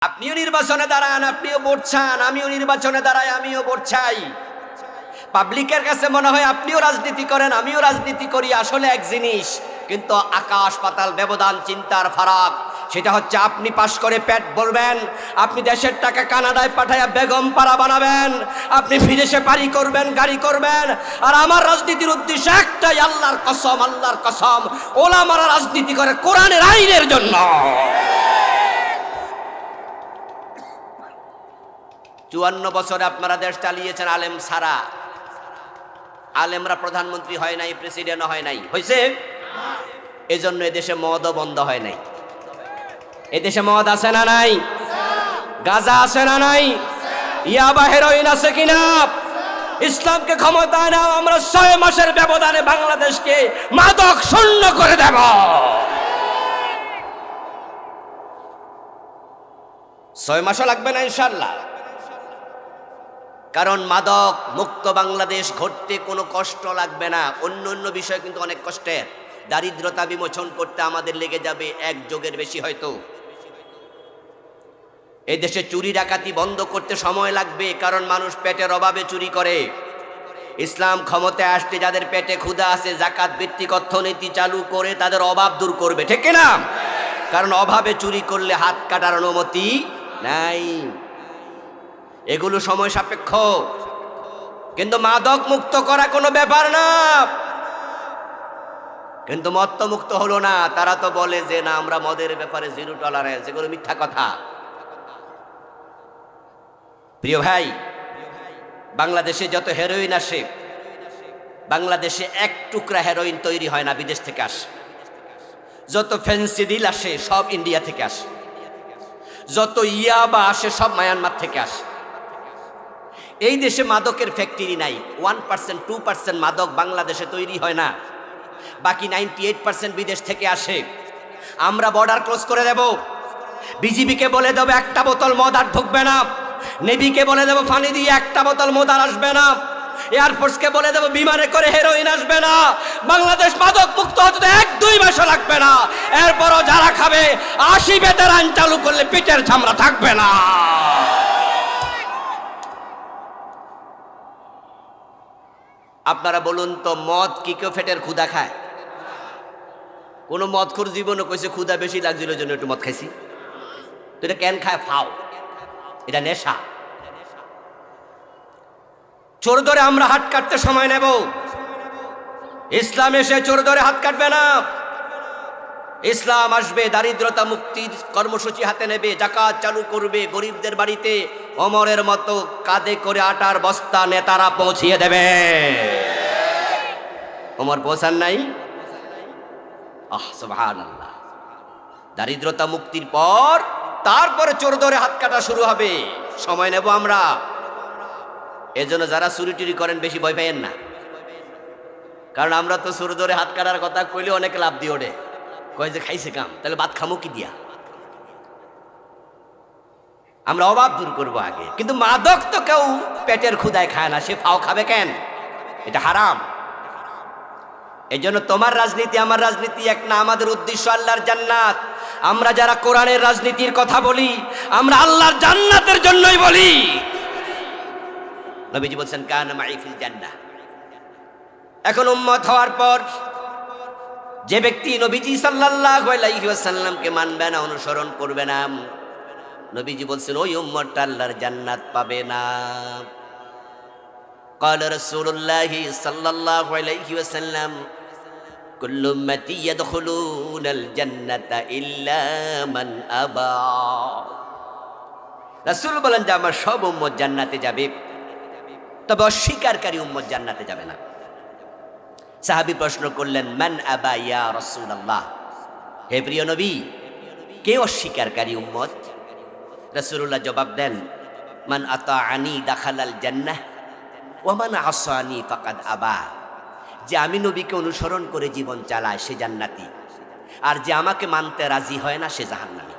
আপনিও নির্বাচনে দাঁড়ান, আপনিও ভোট চান, আমিও নির্বাচনে দাঁড়াই, আমিও ভোট চাই। পাবলিকের কাছে মনে হয় আপনিও রাজনীতি করেন, আমিও রাজনীতি করি। আসলে এক জিনিস, কিন্তু আকাশ পাতাল ব্যবধান, চিন্তার ফারাক। সেটা হচ্ছে আপনি পাশ করে পেট ভরবেন, আপনি দেশের টাকা কানাডায় পাঠাইয়া বেগম পাড়া বানাবেন, আপনি বিদেশে বাড়ি করবেন, গাড়ি করবেন। আর আমার রাজনীতির উদ্দেশ্য একটাই, আল্লাহর কসম, আল্লাহর কসম, ওলামারা রাজনীতি করে কোরআনের আইনের জন্য। 54 বছরে আপনারা দেশ চালিয়েছেন আলেম ছাড়া। আলেমরা প্রধানমন্ত্রী হয় নাই, প্রেসিডেন্ট হয় নাই, হয়েছে? এজন্য এদেশে মদও বন্ধ হয় নাই। এদেশে মদ আছে না নাই? গাঁজা আছে না নাই? ইয়াবা হেরোইন আছে কিনা? ইসলামকে ক্ষমতায় নাও, আমরা 6 মাসের ব্যবধানে বাংলাদেশকে মাদক শূন্য করে দেব। 6 মাসও লাগবে না ইনশাআল্লাহ। কারণ মাদক মুক্ত বাংলাদেশ গড়তে কোনো কষ্ট লাগবে না। অন্য অন্য বিষয় কিন্তু অনেক কষ্টের। দারিদ্রতা বিমোচন করতে আমাদের লেগে যাবে 1 যুগের বেশি হয়তো। এই দেশে চুরি ডাকাতি বন্ধ করতে সময় লাগবে, কারণ মানুষ পেটের অভাবে চুরি করে। ইসলাম ক্ষমতায় আসতে যাদের পেটে ক্ষুধা আছে, যাকাত ভিত্তিক অর্থনীতি চালু করে তাদের অভাব দূর করবে, ঠিক না? কারণ অভাবে চুরি করলে হাত কাটার অনুমতি নাই। এগুলো সময় সাপেক্ষ, কিন্তু মাদক মুক্ত করা কোনো ব্যাপার না। কিন্তু মদ তো মুক্ত হলো না। তারা তো বলে যে না, আমরা মদের ব্যাপারে 0 টলারেন্স। এগুলো মিথ্যা কথা। প্রিয় ভাই, বাংলাদেশে যত হেরোইন আসে, বাংলাদেশে 1 টুকরা হেরোইন তৈরি হয় না, বিদেশ থেকে আসে। যত ফেন্সিডিল আসে সব ইন্ডিয়া থেকে আসে। যত ইয়াবা আসে সব মায়ানমার থেকে আসে। এই দেশে মাদকের ফ্যাক্টরি নাই। 1%, 2% মাদক বাংলাদেশে তৈরি হয় না, বাকি 98% বিদেশ থেকে আসে। আমরা বর্ডার ক্লোজ করে দেব। বিজিবিকে বলে দেবো 1টা বোতল মদ আর ঢুকবে না। নেভিকে বলে দেবো পানি দিয়ে 1টা বোতল মদ আর আসবে না। এয়ারফোর্সকে বলে দেবো বিমানে করে হেরোইন আসবে না। বাংলাদেশ মাদক মুক্ত হতে 1-2 মাসও লাগবে না। এরপরও যারা খাবে 80 বেতের আইন চালু করলে পিঠের চামড়া থাকবে না। আপনারা বলুন তো, মদ কি কেউ পেটের ক্ষুধা খায়? কোনো মদখোর জীবনে কইছে ক্ষুধা বেশি লাগছিল জন্য একটু মদ খাইছি? তো এটা কেন খায়? ফাও, এটা নেশা। চোর ধরে আমরা হাত কাটতে সময় নেব, ইসলাম এসে চোর ধরে হাত কাটবে না। ইসলাম আসবে, দারিদ্রতা মুক্তির কর্মসূচি হাতে নেবে, যাকাত চালু করবে, গরিবদের বাড়িতে ওমরের মতো কাঁধে করে আটার বস্তা নেতারা পৌঁছিয়ে দেবে। ওমর পৌঁছান নাই? সুবহানাল্লাহ। দারিদ্রতা মুক্তির পর তারপরে চোর ধরে হাত কাটা শুরু হবে। সময় নেব আমরা। এজন্য যারা চুরি টুরি করেন বেশি ভয় পাইয়েন না, কারণ আমরা তো চোর ধরে হাত কাটার কথা কইলে অনেক লাভ দিয়ে ওঠে, কয় যে খাইছে কাম, তাহলে ভাত খামো কি দিয়া? আমরা অভাব দূর করবো আগে। কিন্তু মাদক তো কেউ পেটের ক্ষুধায় খায় না, সে ফাও খাবে কেন? এটা হারাম। এই জন্য তোমার রাজনীতি আমার রাজনীতি এক না। আমাদের উদ্দেশ্য আল্লাহর জান্নাত। আমরা যারা কোরআনের রাজনীতির কথা বলি, আমরা আল্লাহর জান্নাতের জন্যই বলি। নবীজি বলছেন কানা মাই ফিল জান্নাহ। এখন উম্মত হওয়ার পর যে ব্যক্তি নবীজি সাল্লাল্লাহু আলাইহি ওয়াসাল্লামকে মানবে না, অনুসরণ করবে না, নবীজি বলছেন ওই উম্মতটা আল্লাহর জান্নাত পাবে না। قال رسول الله صلى الله عليه وسلم كل امتي يدخلون الجنة إلا من أبى। রাসূল বলেন যে আমার সব উম্মত জান্নাতে যাবে, তবে অস্বীকারী উম্মত জান্নাতে যাবে না। সাহাবী প্রশ্ন করলেন মান আবা ইয়া রাসূলুল্লাহ, হে প্রিয় নবী, কে অস্বীকারী উম্মত? রাসূলুল্লাহ জবাব দেন মান আতাআনি দাখালাল জান্নাহ ওয়া মান আসানি ফাকাদ আবা। যে আমি নবীকে অনুসরণ করে জীবন চালায় সে জান্নাতি, আর যে আমাকে মানতে রাজি হয় না সে জাহান্নামী।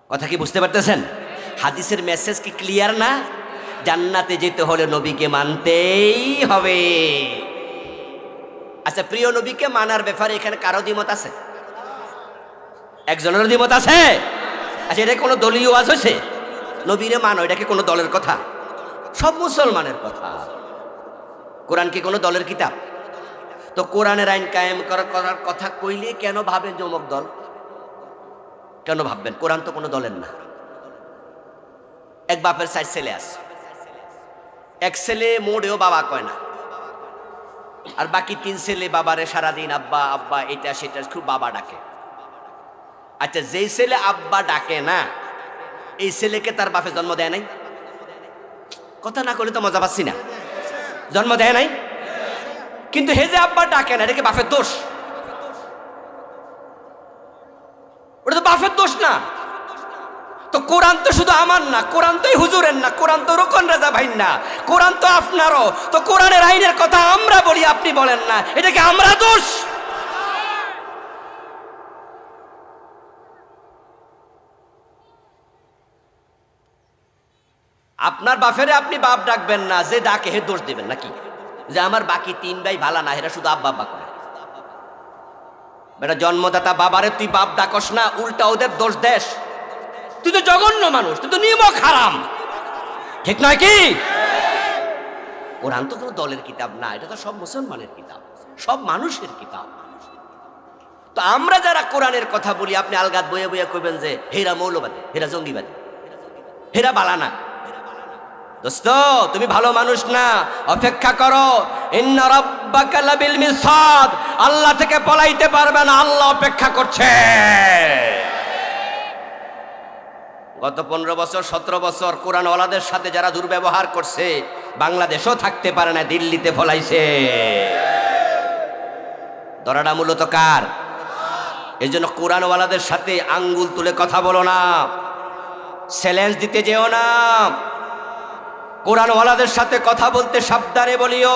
কথা কি বুঝতে পারতেছেন? হাদিসের মেসেজ কি ক্লিয়ার না? জান্নাতে যেতে হলে নবীকে মানতেই হবে। আচ্ছা, প্রিয় নবীকে মানার ব্যাপারে এখানে কারো দ্বিমত আছে? একজনের দ্বিমত আছে? আচ্ছা, এটা কোনো দলীয় ওয়াজ হয়েছে? নবীরে মানো, এটা কি কোনো দলের কথা? সব মুসলমানের কথা। কোরআন কি কোনো দলের কিতাব? তো কোরআনের আইন কায়েম করার কথা কইলে কেন ভাবেন যে অমুক দল? কেন ভাববেন? কোরআন তো কোনো দলের না। এক বাপের 4 ছেলে আছে, এক ছেলে মোড়েও বাবা কয় না, আর বাকি 3 ছেলে বাবারে সারাদিন আব্বা আব্বা এটা সেটা খুব বাবা ডাকে। আচ্ছা, যেই ছেলে আব্বা ডাকে না, এই ছেলেকে তার বাপে জন্ম দেয় নাই? কথা না করলে তো মজা পাচ্ছি না। জন্ম দেয় নাই, কিন্তু হে যে আব্বা ডাকে না, এটা কি বাপের দোষ? ওটা তো বাপের দোষ না। তো কোরআন তো শুধু আমার না, কোরআন তো হুজুরের না, কোরআন তো রোকন রাজা ভাই না, কোরআন তো আপনারও। তো কোরআনের আইনের কথা আমরা বলি, আপনি বলেন না, এটা কি আমরা দোষ? আপনার বাপেরে আপনি বাপ ডাকবেন না, যে ডাকে হে দোষ দিবেন নাকি? যে আমার বাকি 3 ভাই ভালা না, এরা শুধু আব্বা আব্বা করে। বেটা জন্মদাতা বাবারে তুই বাপ ডাকস না, উল্টা ওদের দোষ দেশ। তুই তো জঘন্য মানুষ, তুই তো নিমক হারাম, ঠিক নয় কি? কোরআন তো কোনো দলের কিতাব না, এটা তো সব মুসলমানের কিতাব, সব মানুষের কিতাব। তো আমরা যারা কোরআনের কথা বলি, আপনি আলগাত বইয়ে বইয়ে কইবেন যে হেরা মৌলবাদী, হেরা জঙ্গিবাদী, হেরা বালানা। দোস্ত, তুমি ভালো মানুষ না, অপেক্ষা করো। ইন্না রাব্বাকা লাবিল মিরসাদ, আল্লাহ থেকে পলাইতে পারবে না, আল্লাহ অপেক্ষা করছে। গত 15 বছর 17 বছর কোরআনওয়ালাদের সাথে যারা দুর্ব্যবহার করছে, বাংলাদেশও থাকতে পারে না, দিল্লিতে ফলাইছে। ধরাটা মূলত কার? এই জন্য কোরআনওয়ালাদের সাথে আঙ্গুল তুলে কথা বলো না, চ্যালেঞ্জ দিতে যেও না। কোরআনওয়ালাদের সাথে কথা বলতে সাবধানে বলিও।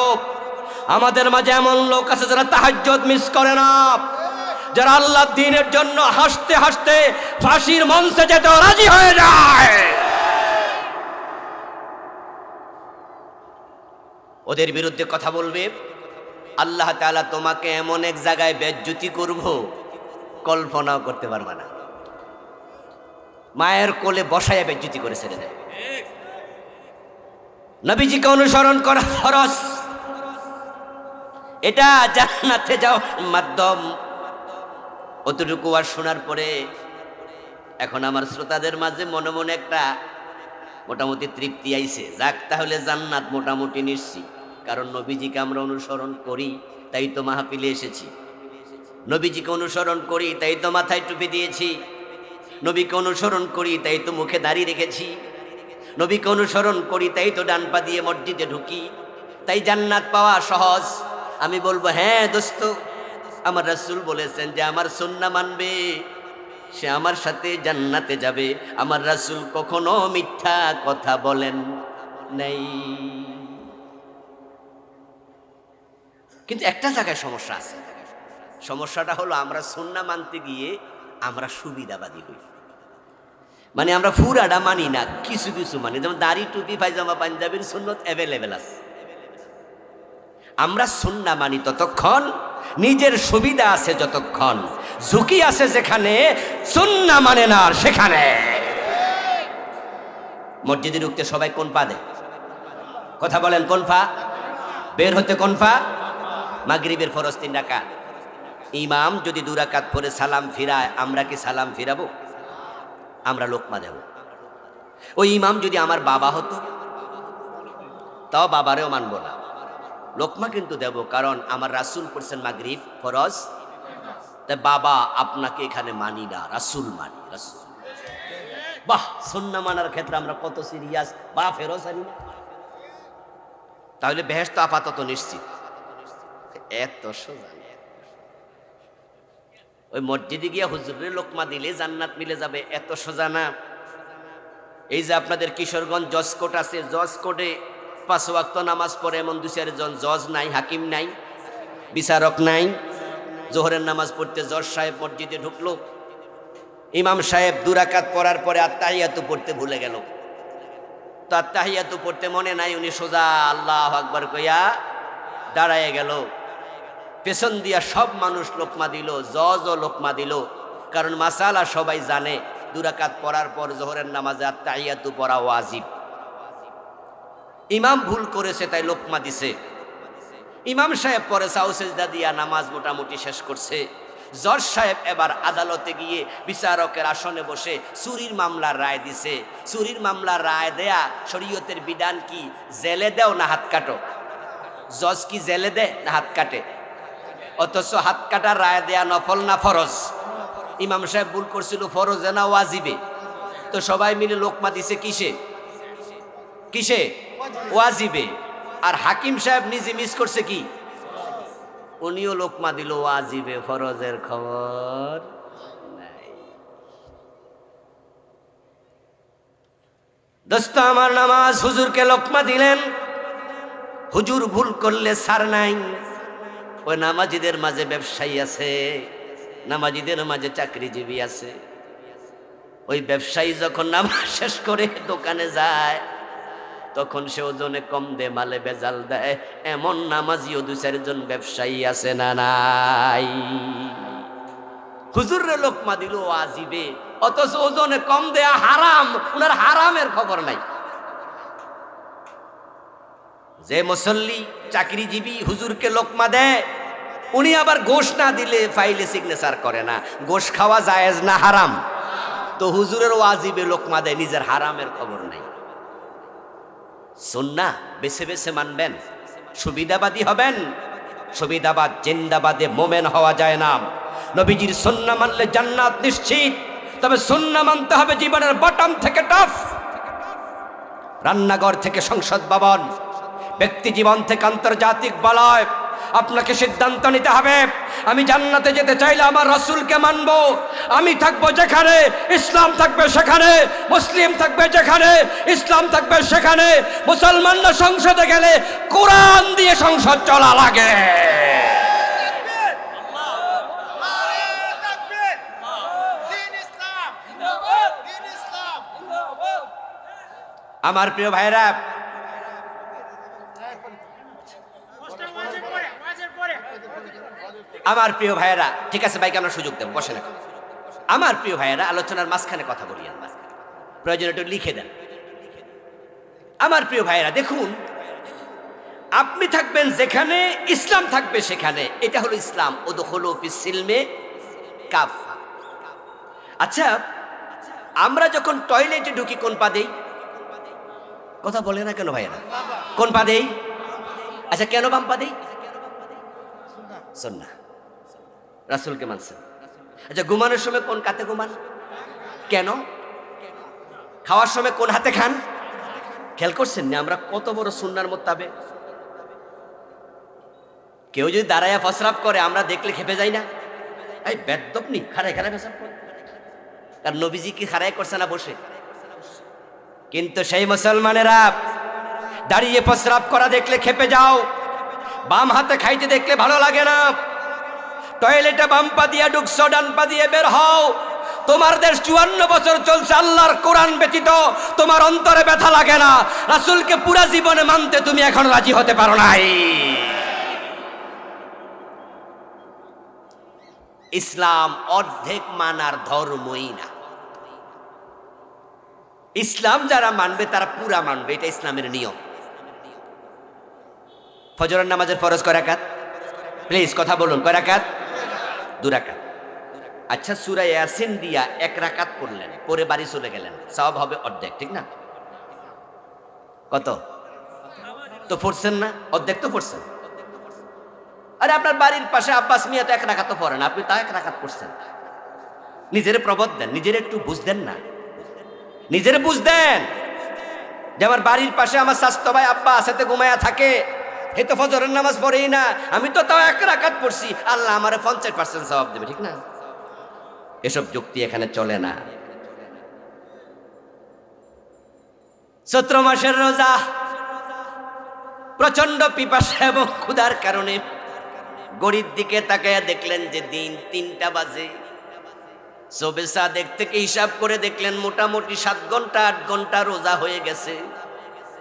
আমাদের মাঝে এমন লোক আছে যারা তাহাজ্জুদ মিস করে না, যারা আল্লাহর দ্বীনের জন্য হাসতে হাসতে ফাঁসির মঞ্চে যেতে রাজি হয়ে যায়। ওদের বিরুদ্ধে কথা বলবে, আল্লাহ তাআলা তোমাকে এমন এক জায়গায় বেজ্জতি করব, কল্পনাও করতে পারবে না। মায়ের কোলে বসায় বেজ্জতি করে ছেড়ে দেয়। নবীজিকে অনুসরণ করা ফরজ, এটা জান্নাতে যাওয়ার মাধ্যম। অতটুকু আর শোনার পরে এখন আমার শ্রোতাদের মাঝে মনে মনে একটা মোটামুটি তৃপ্তি আইছে, যাক তাহলে জান্নাত মোটামুটি নিশ্চিত। কারণ নবীজিকে আমরা অনুসরণ করি, তাই তো মাহফিলে এসেছি। নবীজিকে অনুসরণ করি, তাই তো মাথায় টুপি দিয়েছি। নবীকে অনুসরণ করি, তাই তো মুখে দাড়ি রেখেছি। নবীকে অনুসরণ করি, তাই তো ডান পা দিয়ে মসজিদে ঢুকি। তাই জান্নাত পাওয়া সহজ। আমি বলবো, হ্যাঁ দোস্ত, আমার রাসূল বলেছেন যে আমার সুন্নাহ মানবে সে আমার সাথে জান্নাতে যাবে। আমার রাসূল কখনো মিথ্যা কথা বলেন নাই। কিন্তু একটা জায়গায় সমস্যা আছে। সমস্যাটা হলো আমরা সুন্নাহ মানতে গিয়ে আমরা সুবিধাবাদী হই। মানে আমরা পুরাটা মানি না, কিছু কিছু মানি। যেমন দাড়ি, টুপি, পায়জামা, পাঞ্জাবির সুন্নত অ্যাভেলেবেল আছে। আমরা সুন্নাহ মানি ততক্ষণ, নিজের সুবিধা আছে যতক্ষণ, ঝুঁকি আছে যেখানে, সুন্নাহ মানে না সেখানে। মসজিদে ঢুকতে সবাই কোন পা দেয়? কথা বলেন, কোন পা? বের হতে কোন পা? মাগরিবের ফরজ 3 রাকাত। ইমাম যদি 2 রাকাত পরে সালাম ফিরায়, আমরা কি সালাম ফিরাবো? আমরা লোকমা দেব। ওই ইমাম যদি আমার বাবা হতো, তাও বাবারেও মানব না, লোকমা কিন্তু দেব। কারণ আমার রাসূল পড়ছেন মাগরিব ফরজ, তাই বাবা আপনাকে এখানে মানি না, রাসূল মানি। রাসূল, বাহ, সুন্নাহ মানার ক্ষেত্রে আমরা কত সিরিয়াস, বা ফেরজ আনি না। তাহলে বেহেশত আপাতত নিশ্চিত। এত সোজা। ওই মসজিদে গিয়ে হুজুরের লোকমা দিলে জান্নাত মিলে যাবে, এত সোজা না। এই যে আপনাদের কিশোরগঞ্জ জজ কোর্ট আছে, জজ কোর্টে 5 ওয়াক্ত নামাজ পড়ে এমন 2-4 জন জজ নাই, হাকিম নাই, বিচারক নাই। জোহরের নামাজ পড়তে জজ সাহেব মসজিদে ঢুকলো, ইমাম সাহেব 2 রাকাত পড়ার পরে আত্তাহিয়াতু পড়তে ভুলে গেল। তো আত্তাহিয়াতু পড়তে মনে নাই, উনি সোজা আল্লাহু আকবার কইয়া দাঁড়ায় গেল। পেছন দিয়া সব মানুষ লোকমা দিল, জজও লোকমা দিল। কারণ মাসালা সবাই জানে, 2 রাকাত পড়ার পর জোহরের নামাজে আত-তাহিয়াতু পড়া ওয়াজিব। ইমাম ভুল করেছে তাই লোকমা দিছে। ইমাম সাহেব পরে সাউ সেজদা দিয়া নামাজ মোটামুটি শেষ করছে। জজ সাহেব এবার আদালতে গিয়ে বিচারকের আসনে বসে চুরির মামলার রায় দিছে। চুরির মামলার রায় দেয়া শরীয়তের বিধান কি? জেলে দেও না হাত কাটো? জজ কি জেলে দেয় না হাত কাটে? অথচ হাত কাটার রায় দেয়া নফল না ফরজ? ইমাম সাহেব ভুল করছিল ফরজে না ওয়াজিবে? তো সবাই মিলে লোকমা দিছে কিসে? কিসে? ওয়াজিবে। আর হাকিম সাহেব নিজে মিস করছে কি? উনিও লোকমা দিল ওয়াজিবে, ফরজের খবর নাই। দোস্ত আমার, নামাজ হুজুরকে লোকমা দিলেন। হুজুর ভুল করলে ছাড় নাই। ওই নামাজিদের মাঝে ব্যবসায়ী আছে, নামাজিদের মাঝে চাকরিজীবী আছে। ওই ব্যবসায়ী যখন নামাজ শেষ করে দোকানে যায়, তখন সে ওজনে কম দে, মালে বেজাল দেয়। এমন নামাজিও 2-4 জন ব্যবসায়ী আছে না নাই? হুজুরে লোকমা দিল ওয়াজিবে, অথচ ওজনে কম দেয়া হারাম। উনার হারামের খবর নাই। যে মুসল্লি চাকরিজীবী হুজুরকে লোকমা দেয়, উনি আবার গোশ না দিলে ফাইলে সিগনেচার করে না। গোশ খাওয়া জায়েজ না হারাম? তো হুজুরের ওয়াজিবে লোকমা দেয়, নিজের হারামের খবর নাই। সুন্নাহ বেছে বেছে মানবেন, সুবিধাবাদী হবেন। সুবিধাবাদ জিন্দাবাদে মোমেন হওয়া যায় না। নবীজির সুন্নাহ মানলে জান্নাত নিশ্চিত। তবে সুন্নাহ মানতে হবে জীবনের বটম থেকে টপ। রান্নাঘর থেকে সংসদ ভবন, ব্যক্তি জীবন থেকে আন্তর্জাতিক বলয়। আপনাকে সিদ্ধান্ত নিতে হবে, আমি জান্নাতে যেতে চাইলে আমার রাসূলকে মানব। আমি থাকবো যেখানে ইসলাম থাকবে সেখানে, মুসলিম থাকবে যেখানে ইসলাম থাকবে সেখানে। মুসলমানরা সংসদে গেলে কোরআন দিয়ে সংসদ চলা লাগে। আমার প্রিয় ভাইরা, আমার প্রিয় ভাইয়েরা, ঠিক আছে ভাইকে আমরা সুযোগ দেব, বসেন এখন। আমার প্রিয় ভাইয়েরা, আলোচনার মাঝখানে কথা বলিয়েন না, প্রয়োজন একটু লিখে দেন। আমার প্রিয় ভাইয়েরা, দেখুন, আপনি থাকবেন যেখানে ইসলাম থাকবে সেখানে। এটা হলো ইসলাম। উদখুলু ফিস সিলমে কাফা। আচ্ছা, আমরা যখন টয়লেটে ঢুকি কোন পা দেই? কথা বলে না কেন ভাইয়েরা? কোন পা দেই? আচ্ছা, কেন বাম পা দেই? সুন্নাহ, রাসূলকে মানছেন। আচ্ছা, ঘুমানোর সময় কোন কাতে ঘুমান? কেন? খাওয়ার সময় কোন হাতে খান? খেয়াল করছেন না আমরা কত বড় সুন্নাহর মোতাবেক? কেউ যদি দাঁড়ায়া ফসরাপ করে আমরা দেখলে খেপে যাই না? এই বেদ্দপ নি, খাড়ায় খাড়ায় ফসরাপ করে। আর নবীজি কি খাড়ায় করছে না বসে? কিন্তু সেই মুসলমানেরা দাঁড়িয়ে ফসরাপ করা দেখলে খেপে যাও, বাম হাতে খাইতে দেখলে ভালো লাগে না। টয়লেটে বাম পা দিয়ে ঢুকছো, ডান পা দিয়ে বের হও। তোমার দেশ 54 বছর চলছে, আল্লাহর কোরআন ব্যতীত তোমার অন্তরে ব্যথা লাগে না। রাসূলকে পুরা জীবনে মানতে তুমি এখন রাজি হতে পারো নাই। ইসলাম অর্ধেক মানার ধর্মই না। ইসলাম যারা মানবে তারা পুরা মানবে, এটা ইসলামের নিয়ম। ফজরের নামাজের ফরজ কয় রাকাত? প্লিজ কথা বলুন, কয় রাকাত? 2 রাকাত। আচ্ছা, সূরা ইয়াসিন দিয়া 1 রাকাত পড়লেন, পরে বাড়ি চলে গেলেন, সওয়াব হবে অর্ধেক, ঠিক না? কত তো পড়ছেন না? অর্ধেক তো পড়ছেন। আরে আপনার বাড়ির পাশে আব্বাস মিয়া তো 1 রাকাত পড়েন, আপনি তা 1 রাকাত পড়ছেন। নিজেরে প্রবোধ দেন, নিজেরে একটু বুঝ দেন না, নিজেরে বুঝ দেন যে আমার বাড়ির পাশে আমার স্বাস্থ্য ভাই আব্বা সাথে ঘুমায়া থাকে, এই তো ফজরের নামাজ পড়েই না, আমি তো তাও 1 রাকাত পড়ছি, আল্লাহ আমারে 50% সওয়াব দেবে, ঠিক না? এসব যুক্তি এখানে চলে না। চৈত্র মাসের রোজা, প্রচন্ড পিপাসা এবং ক্ষুধার কারণে ঘড়ির দিকে তাকায়া দেখলেন যে দিন 3টা বাজে। সবে সাদেক থেকে হিসাব করে দেখলেন মোটামুটি 7 ঘন্টা 8 ঘন্টা রোজা হয়ে গেছে,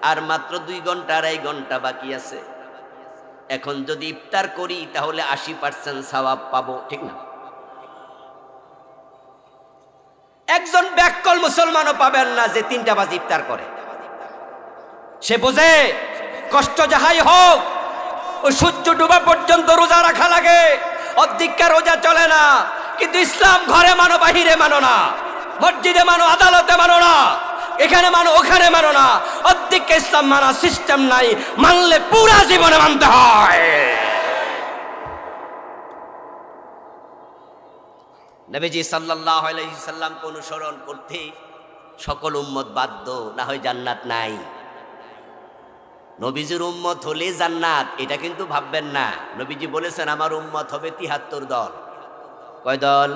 আর মাত্র 2 ঘন্টা 2.5 ঘন্টা বাকি আছে। এখন যদি ইফতার করি তাহলে 80% সওয়াব পাবো, ঠিক না? একজন ব্যাককল মুসলমানও পাবেন না যে 3টা বাজে ইফতার করে। সে বোঝে কষ্ট যাহাই হোক ও সূর্য ডোবা পর্যন্ত রোজা রাখা লাগে, অর্ধেকটা রোজা চলে না। কিন্তু ইসলাম ঘরে মানো বাহিরে মানো না, মসজিদে মানো আদালতে মানো না, এখানে মানো ওখানে মানো না, অর্ধেকটা ইসলাম মানা সিস্টেম নাই, মানলে পুরা জীবনে মানতে হয়। নবীজি সাল্লাল্লাহু আলাইহি সাল্লামকে অনুসরণ করতে সকল উম্মত বাধ্য, না হয় জান্নাত নাই। নবীজির উম্মত হলে জান্নাত, এটা কিন্তু ভাববেন না। নবীজি বলেছেন আমার উম্মত হবে 73 দল। কয় দল?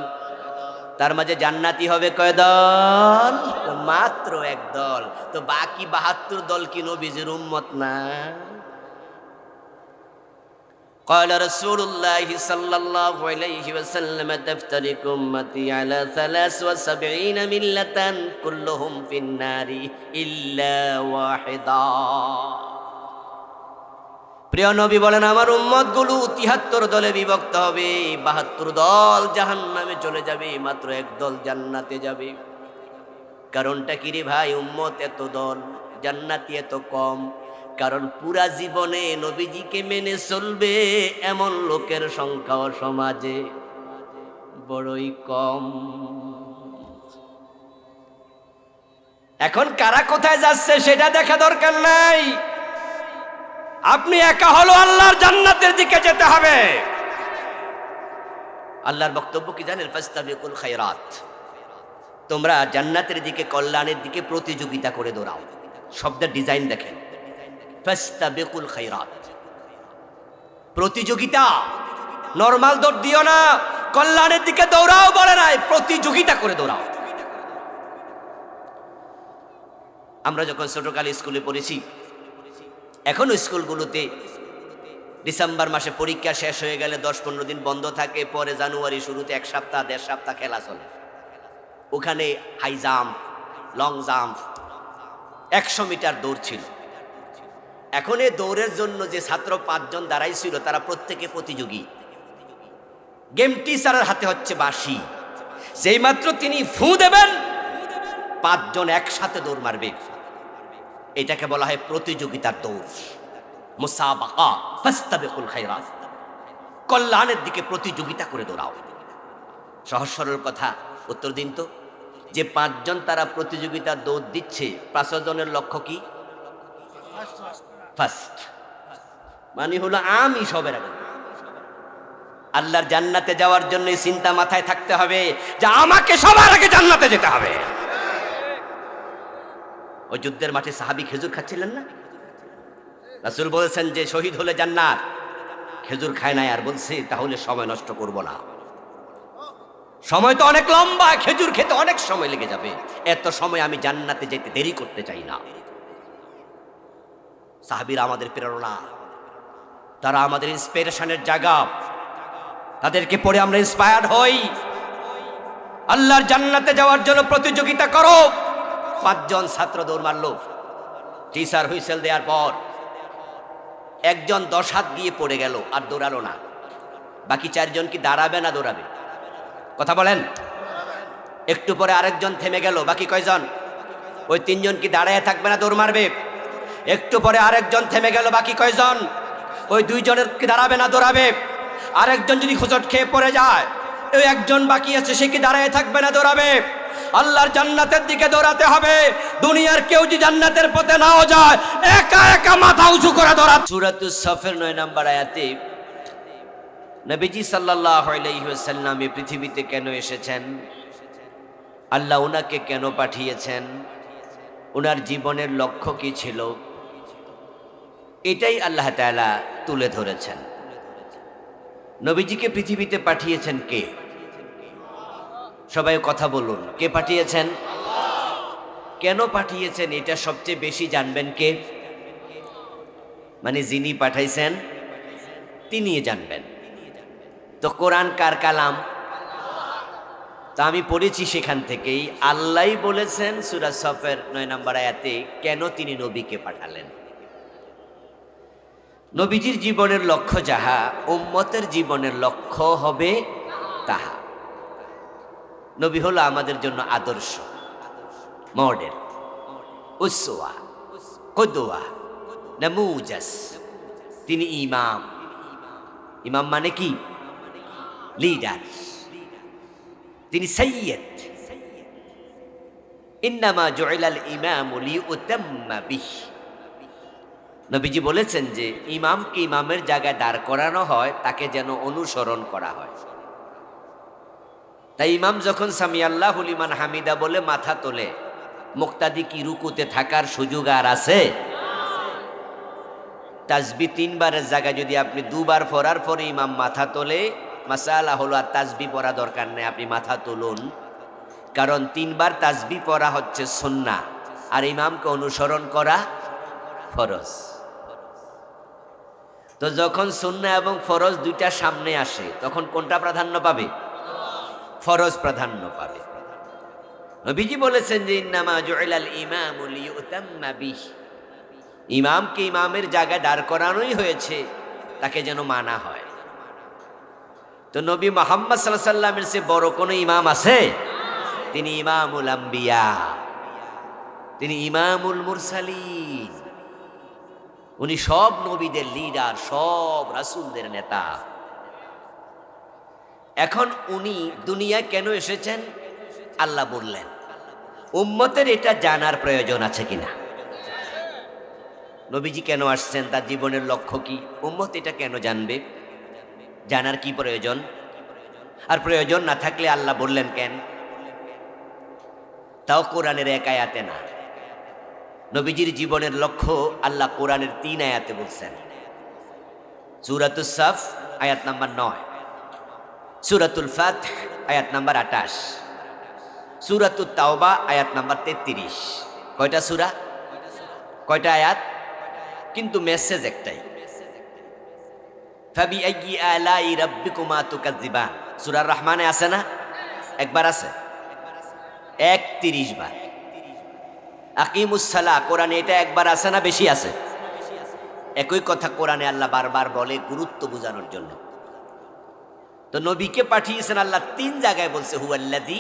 তার মাঝে জান্নাতি হবে কয় দল? মাত্র 1 দল। তো বাকি 72 দল কি নবীজির উম্মত না? قال رسول الله صلى الله عليه وسلم تفترق أمتي على 73 ملة كلهم في النار إلا واحدا। প্রিয় নবী বলেন আমার উম্মত গুলো 73 দলে বিভক্ত হবে, 72 দল জাহান্নামে চলে যাবে, মাত্র 1 দল জান্নাতে যাবে। কারণটা কি রে ভাই? উম্মত এত দল, জান্নাতি এত কম। কারণ পুরা জীবনে নবীজিকে মেনে চলবে এমন লোকের সংখ্যাও সমাজে বড়ই কম। এখন কারা কোথায় যাচ্ছে সেটা দেখা দরকার নাই। আপনি একা হলো আল্লাহর জান্নাতের দিকে যেতে হবে। আল্লাহর বক্তব্য কি জানেন? ফাস্তাবিকুল খায়রাত, তোমরা জান্নাতের দিকে, কল্যাণের দিকে প্রতিযোগিতা করে দৌড়াও। শব্দের ডিজাইন দেখেন, ফাস্তাবিকুল খায়রাত, প্রতিযোগিতা। নরমাল দৌড় দিও না, কল্যাণের দিকে দৌড়াও বলে নাই, প্রতিযোগিতা করে দৌড়াও। আমরা যখন ছোটকালে স্কুলে পড়েছি, এখনো স্কুলগুলোতে ডিসেম্বর মাসে পরীক্ষা শেষ হয়ে গেলে 10-15 দিন বন্ধ থাকে, পরে জানুয়ারি শুরুতে 1 সপ্তাহ 1.5 সপ্তাহ খেলা চলে। ওখানে high jump, long jump, 100 metre দৌড় ছিল। এখন এই দৌড়ের জন্য যে ছাত্র 5 জন দাঁড়াইছিল তারা প্রত্যেকে প্রতিযোগী। গেম টিচারের হাতে হচ্ছে বাঁশি, যেই মাত্র তিনি ফু দেবেন 5 জন একসাথে দৌড় মারবে। এটাকে বলা হয় প্রতিযোগিতার দৌড়, মুসাবাকা। ফাস্তাবিকুল খায়রাত, কল্যাণের দিকে প্রতিযোগিতা করে দৌড়াও। সহজ সরল কথা, উত্তর দিন তো। যে 5 জন তারা প্রতিযোগিতার দৌড় দিচ্ছে, 5 জনের লক্ষ্য কি? ফার্স্ট, মানে হলো আমি সবের আগে। আল্লাহর জান্নাতে যাওয়ার জন্য চিন্তা মাথায় থাকতে হবে যে আমাকে সবার আগে জান্নাতে যেতে হবে। ওই যুদ্ধের মাঠে সাহাবী খেজুর খাচ্ছিলেন না? রাসূল বলেছেন যে শহীদ হলে জান্নাত, খেজুর খায় নাই আর বলছে তাহলে সময় নষ্ট করব না। সময় তো অনেক লম্বা, খেজুর খেতে অনেক সময় লেগে যাবে, এত সময় আমি জান্নাতে যেতে দেরি করতে চাই না। সাহাবীরা আমাদের প্রেরণা, তারা আমাদের ইন্সপিরেশনের জায়গা, তাদেরকে পড়ে আমরা ইন্সপায়ার্ড হই। আল্লাহর জান্নাতে যাওয়ার জন্য প্রতিযোগিতা করো। 5 জন ছাত্র দৌড় মারলো, টিচার হুইসেল দেওয়ার পর একজন 10 হাত গিয়ে পড়ে গেল, আর দৌড়ালো না। বাকি 4 জন কি দাঁড়াবে না দৌড়াবে? কথা বলেন। একটু পরে আরেকজন থেমে গেল, বাকি কয়জন? ওই 3 জন কি দাঁড়ায় থাকবে না দৌড় মারবে? একটু পরে আরেকজন থেমে গেল, বাকি কয়জন? ওই 2 জনের কি দাঁড়াবে না দৌড়াবে? আরেকজন যদি হোঁচট খেয়ে পড়ে যায়, ওই একজন বাকি আছে, সে কি দাঁড়ায় থাকবে না দৌড়াবে? আল্লাহর জান্নাতের দিকে দৌড়াতে হবে। দুনিয়ার কেউ যদি জান্নাতের পথে নাও যায়, একা একা মাথা উঁচু করে দৌড়াতে। সূরাতুস সফের 9 নম্বর আয়াতে নবীজি সাল্লাল্লাহু আলাইহি ওয়াসাল্লাম এই পৃথিবীতে কেন এসেছেন, আল্লাহ ওনাকে কেন পাঠিয়েছেন, ওনার জীবনের লক্ষ্য কি ছিল, এটাই আল্লাহ তাআলা তুলে ধরেছেন। নবীজিকে পৃথিবীতে পাঠিয়েছেন কে? সবাই কথা বলুন, কে পাঠিয়েছেন? কেন পাঠিয়েছেন এটা সবচেয়ে বেশি জানবেন কে? মানে যিনি পাঠাইছেন তিনি জানবেন। তো কোরআন কার কালাম? তা আমি পড়েছি সেখান থেকেই আল্লাহই বলেছেন সূরা সফের 9 নম্বর আয়াতে কেন তিনি নবীকে পাঠালেন। নবীজির জীবনের লক্ষ্য যাহা, উম্মতের জীবনের লক্ষ্য হবে তাহা। নবী হলো আমাদের জন্য আদর্শ, মডেল, উসওয়া, কুদওয়া, নামুজাস। তিনি ইমাম। ইমাম মানে কি? লিডার। তিনি সাইয়্যিদ। ইন্নামা জুইলাল ইমামু লিউতাম্মা বিহি। নবীজি বলেছেন যে ইমামকে ইমামের জায়গায় দাঁড় করানো হয় তাকে যেন অনুসরণ করা হয়। তাই ইমাম যখন সামি আল্লাহু লিমান হামিদা বলে মাথা তোলে, মুক্তাদি কি রুকুতে থাকার সুযোগ আর আছে? তাসবি 3 বারের জায়গায় যদি আপনি 2 বার পড়ার পরে ইমাম মাথা তোলে, মাসালা হলো আর তাসবি পড়া দরকার নেই, আপনি মাথা তুলুন। কারণ 3 বার তাসবি পড়া হচ্ছে সুন্নাহ, আর ইমামকে অনুসরণ করা ফরজ। তো যখন সুন্নাহ এবং ফরজ দুইটা সামনে আসে, তখন কোনটা প্রাধান্য পাবে? ফরজ প্রাধান্য পাবে। নবীজি বলেছেন যে ইন্নামা জুইলাল ইমামু লিউতাম্মা বিহি। ইমামকে ইমামের জায়গায় দাঁড় করানোই হয়েছে তাকে যেন মানা হয়। তো নবী মুহাম্মদ সাল্লাল্লাহু আলাইহি সাল্লামের চেয়ে বড় কোনো ইমাম আছে? তিনি ইমামুল আম্বিয়া, তিনি ইমামুল মুরসালিন। উনি সব নবীদের লিডার, সব রাসূলদের নেতা। এখন উনি দুনিয়ায় কেন এসেছেন আল্লাহ বললেন। উম্মতের এটা জানার প্রয়োজন আছে কিনা? নবীজি কেন আসছেন, তার জীবনের লক্ষ্য কি, উম্মত এটা কেন জানবে? জানার কি প্রয়োজন? আর প্রয়োজন না থাকলে আল্লাহ বললেন কেন? তাও কোরআনের এক আয়াতে না। নবীজির জীবনের লক্ষ্য আল্লাহ কোরআনের 3 আয়াতে বলছেন। সূরাতুস সাফ আয়াত নাম্বার 9, সূরাতুল ফাতহ আয়াত নাম্বার 28, সূরাতুত তাওবা আয়াত নাম্বার 33। কয়টা সূরা, কয়টা আয়াত? কিন্তু মেসেজ একটাই। ফাবিআইয়ি আলাই রাব্বিকুমা তুকাজ্জিবান। সূরা রহমানে আছে না? একবার আছে, 31 বার। আকিমুস সালাহ কোরআনে এটা একবার আছে না বেশি আছে? একই কথা কোরআনে আল্লাহ বারবার বলে গুরুত্ব বোঝানোর জন্য। তো নবীকে পাঠিয়েছেন আল্লাহ 3 জায়গায় বলছে, হুয়াল্লাযী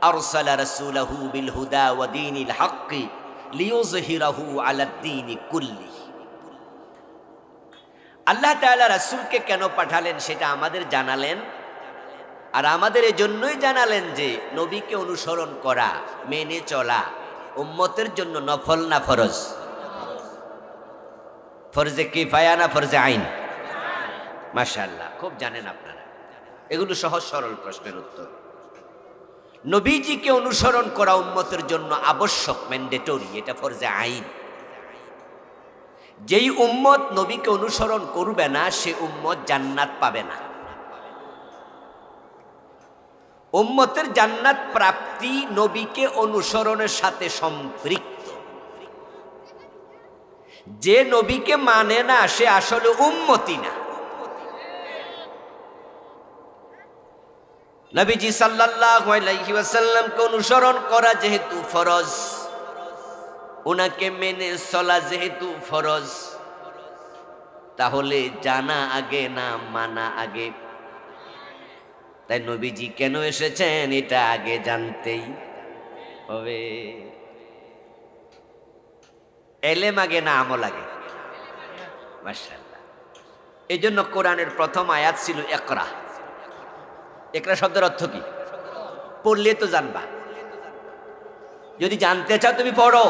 আরসালা রাসূলাহু বিল হুদা ওয়া দীনিল হাক্কি লিইয়ুযহিরাহু আলাদ দীনি কুল্লি। আল্লাহ তাআলা রাসূলকে কেন পাঠালেন সেটা আমাদের জানালেন, আর আমাদের এজন্যই জানালেন যে নবীকে অনুসরণ করা, মেনে চলা উম্মতের জন্য নফল না ফরজ? ফরজে কিফায়া না ফরজে আইন? মাশাআল্লাহ, খুব জানেন আপনারা। এগুলো সহজ সরল প্রশ্নের উত্তর। নবীজিকে অনুসরণ করা উম্মতের জন্য আবশ্যক, ম্যান্ডেটরি, এটা ফরজে আইন। যেই উম্মত নবীকে অনুসরণ করবে না সে উম্মত জান্নাত পাবে না। উম্মতের জান্নাত প্রাপ্তি নবীকে অনুসরণের সাথে সম্পৃক্ত। যে নবীকে মানে না সে আসলে উম্মতি না। নবীজি সাল্লাল্লাহু আলাইহি ওয়াসাল্লামকে অনুসরণ করা যেহেতু ফরজ, ওনাকে মেনে চলা যেহেতু ফরজ, তাহলে জানা আগে না মানা আগে? তাই নবীজি কেন এসেছেন এটা আগে জানতেই হবে। এলেম আগে না আমল আগে? মাশাআল্লাহ। এই জন্য কোরআনের প্রথম আয়াত ছিল ইকরা। ইকরা শব্দের অর্থ কি? পড়লে তো জানবা। যদি জানতে চাও তুমি পড়ো,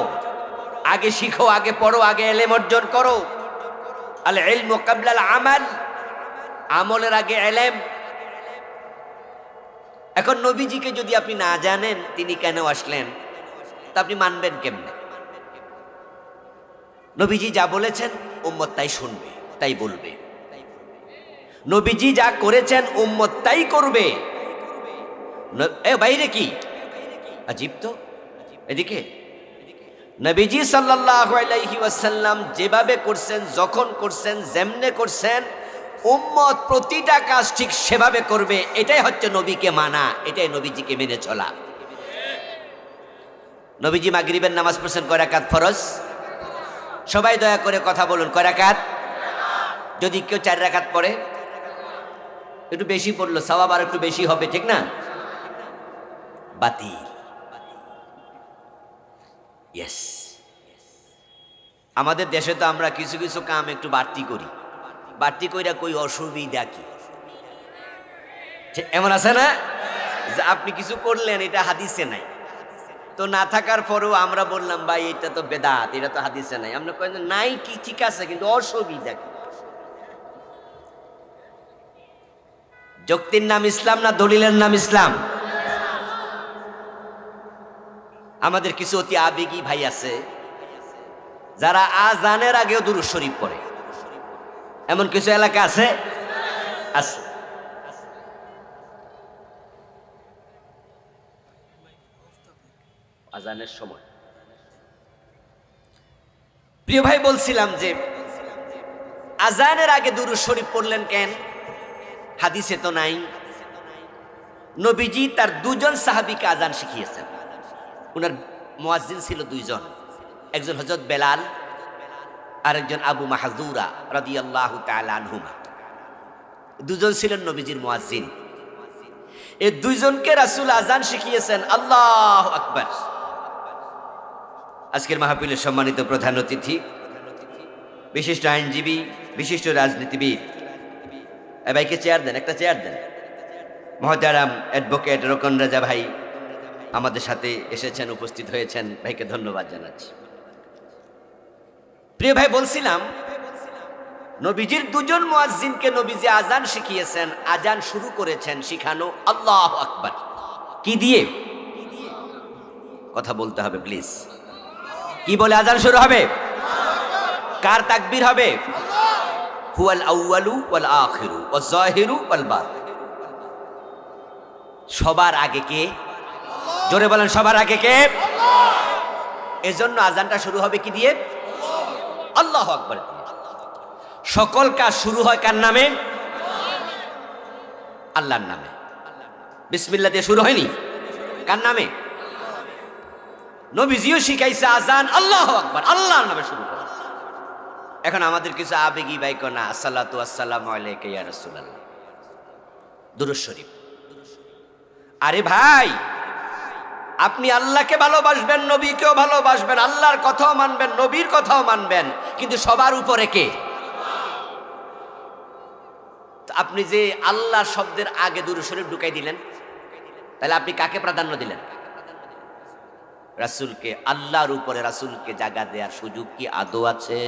আগে শিখো, আগে পড়ো, আগে এলেম অর্জন করো। আল ইলমু ক্বাবলাল আমাল, আমলের আগে এলেম। এখন নবীজিকে যদি আপনি না জানেন তিনি কেন আসলেন, তা আপনি মানবেন কেমনে? নবীজি যা বলেছেন উম্মত তাই শুনবে, তাই বলবে। নবীজি যা করেছেন উম্মত তাই করবে। বাইরে কি আজীব তো। এদিকে নবীজি সাল্লাল্লাহু আলাইহি ওয়াসাল্লাম যেভাবে করছেন, যখন করছেন, যেমনে করছেন, উম্মত প্রতিটা কাজ ঠিক সেভাবে করবে। এটাই হচ্ছে নবীকে মানা, এটাই নবীজিকে মেনে চলা। নবীজি মাগরিবের নামাজ পড়ছেন কয় রাকাত ফরজ? সবাই দয়া করে কথা বলুন, কয় রাকাত? যদি কেউ 4 রাকাত পড়ে, একটু বেশি পড়লো, সওয়াব আর একটু বেশি হবে, ঠিক না? বাতিল। ইয়েস, আমাদের দেশে তো আমরা কিছু কিছু কাম একটু বাড়তি করি, বাড়তি কইরা কই অসুবিধা কি, এমন আছে না যে আপনি কিছু করলেন এটা হাদিসে নাই, তো না থাকার পরেও আমরা বললাম ভাই এটা তো বেদাত, এটা তো হাদিসে নাই। আমরা কই নাই কি ঠিক আছে, কিন্তু অসুবিধা কি? যুক্তির নাম ইসলাম না দলিলের নাম ইসলাম? আমাদের কিছু অতি আবেগী ভাই আছে যারা আজানের আগেও দুরূদ শরীফ পড়ে, এমন কিছু এলাকা আছে আছে। আজানের সময় প্রিয় ভাই বলছিলাম যে আজানের আগে দুরূদ শরীফ পড়লেন কেন? হাদিসে তো নাই। নবীজি তার দুজন সাহাবীকে আজান শিখিয়েছেন। উনার মুয়াজ্জিন ছিল দুইজন, একজন হযরত বেলাল আর একজন আবু মাহযুরা রাদিয়াল্লাহু তাআলা আনহুমা। দুজন ছিলেন নবীজির মুয়াজ্জিন। এই দুইজনকে রাসূল আজান শিখিয়েছেন। আল্লাহু আকবার। আজকের মাহফিলের সম্মানিত প্রধান অতিথি, বিশিষ্ট আইনজীবী, বিশিষ্ট রাজনীতিবিদ, ভাইকে চেয়ার দেন, একটা চেয়ার দেন। মহতারাম অ্যাডভোকেট রোকন রাজা ভাই আমাদের সাথে এসেছেন, উপস্থিত হয়েছেন, ভাইকে ধন্যবাদ জানাচ্ছি। প্রিয় ভাই বলছিলাম নবীজির দুজন মুয়াজ্জিনকে নবীজি আজান শিখিয়েছেন, আজান শুরু করেছেন শিখানো আল্লাহু আকবার। কি দিয়ে? কথা বলতে হবে প্লিজ। কি বলে আজান শুরু হবে? কার তাকবীর হবে? হুয়াল আউয়ালু ওয়াল আখিরু ওয়াজ জাহিরু ওয়াল বাতিন। সবার আগে কে? জোরে বলেন, সবার আগে কে? এজন্য আজানটা শুরু হবে কি দিয়ে? আল্লাহু আকবার দিয়ে। সকল কাজ শুরু হয় কার নামে? আল্লাহর নামে। বিসমিল্লাহ দিয়ে শুরু হয়নি? কার নামে? নবীজিও শিখাইছে আজান আল্লাহু আকবার, আল্লাহর নামে শুরু করে। এখন আমাদের কিছু আবেগী বাইক না, আসসালাতু আসসালামু আলাইকা ইয়া রাসূলুল্লাহ, দুরূদ শরীফ। আরে ভাই, আপনি আল্লাহকে ভালোবাসবেন, নবীকেও ভালোবাসবেন, আল্লাহর কথাও মানবেন, নবীর কথাও মানবেন, কিন্তু সবার উপরে কে? আপনি যে আল্লাহ শব্দের আগে দুরূদ শরীফ ঢুকাই দিলেন, তাহলে আপনি কাকে প্রাধান্য দিলেন? রাসূলকে। আল্লাহর উপরে রাসূলকে জায়গা দেওয়ার সুযোগ কি আদৌ আছে?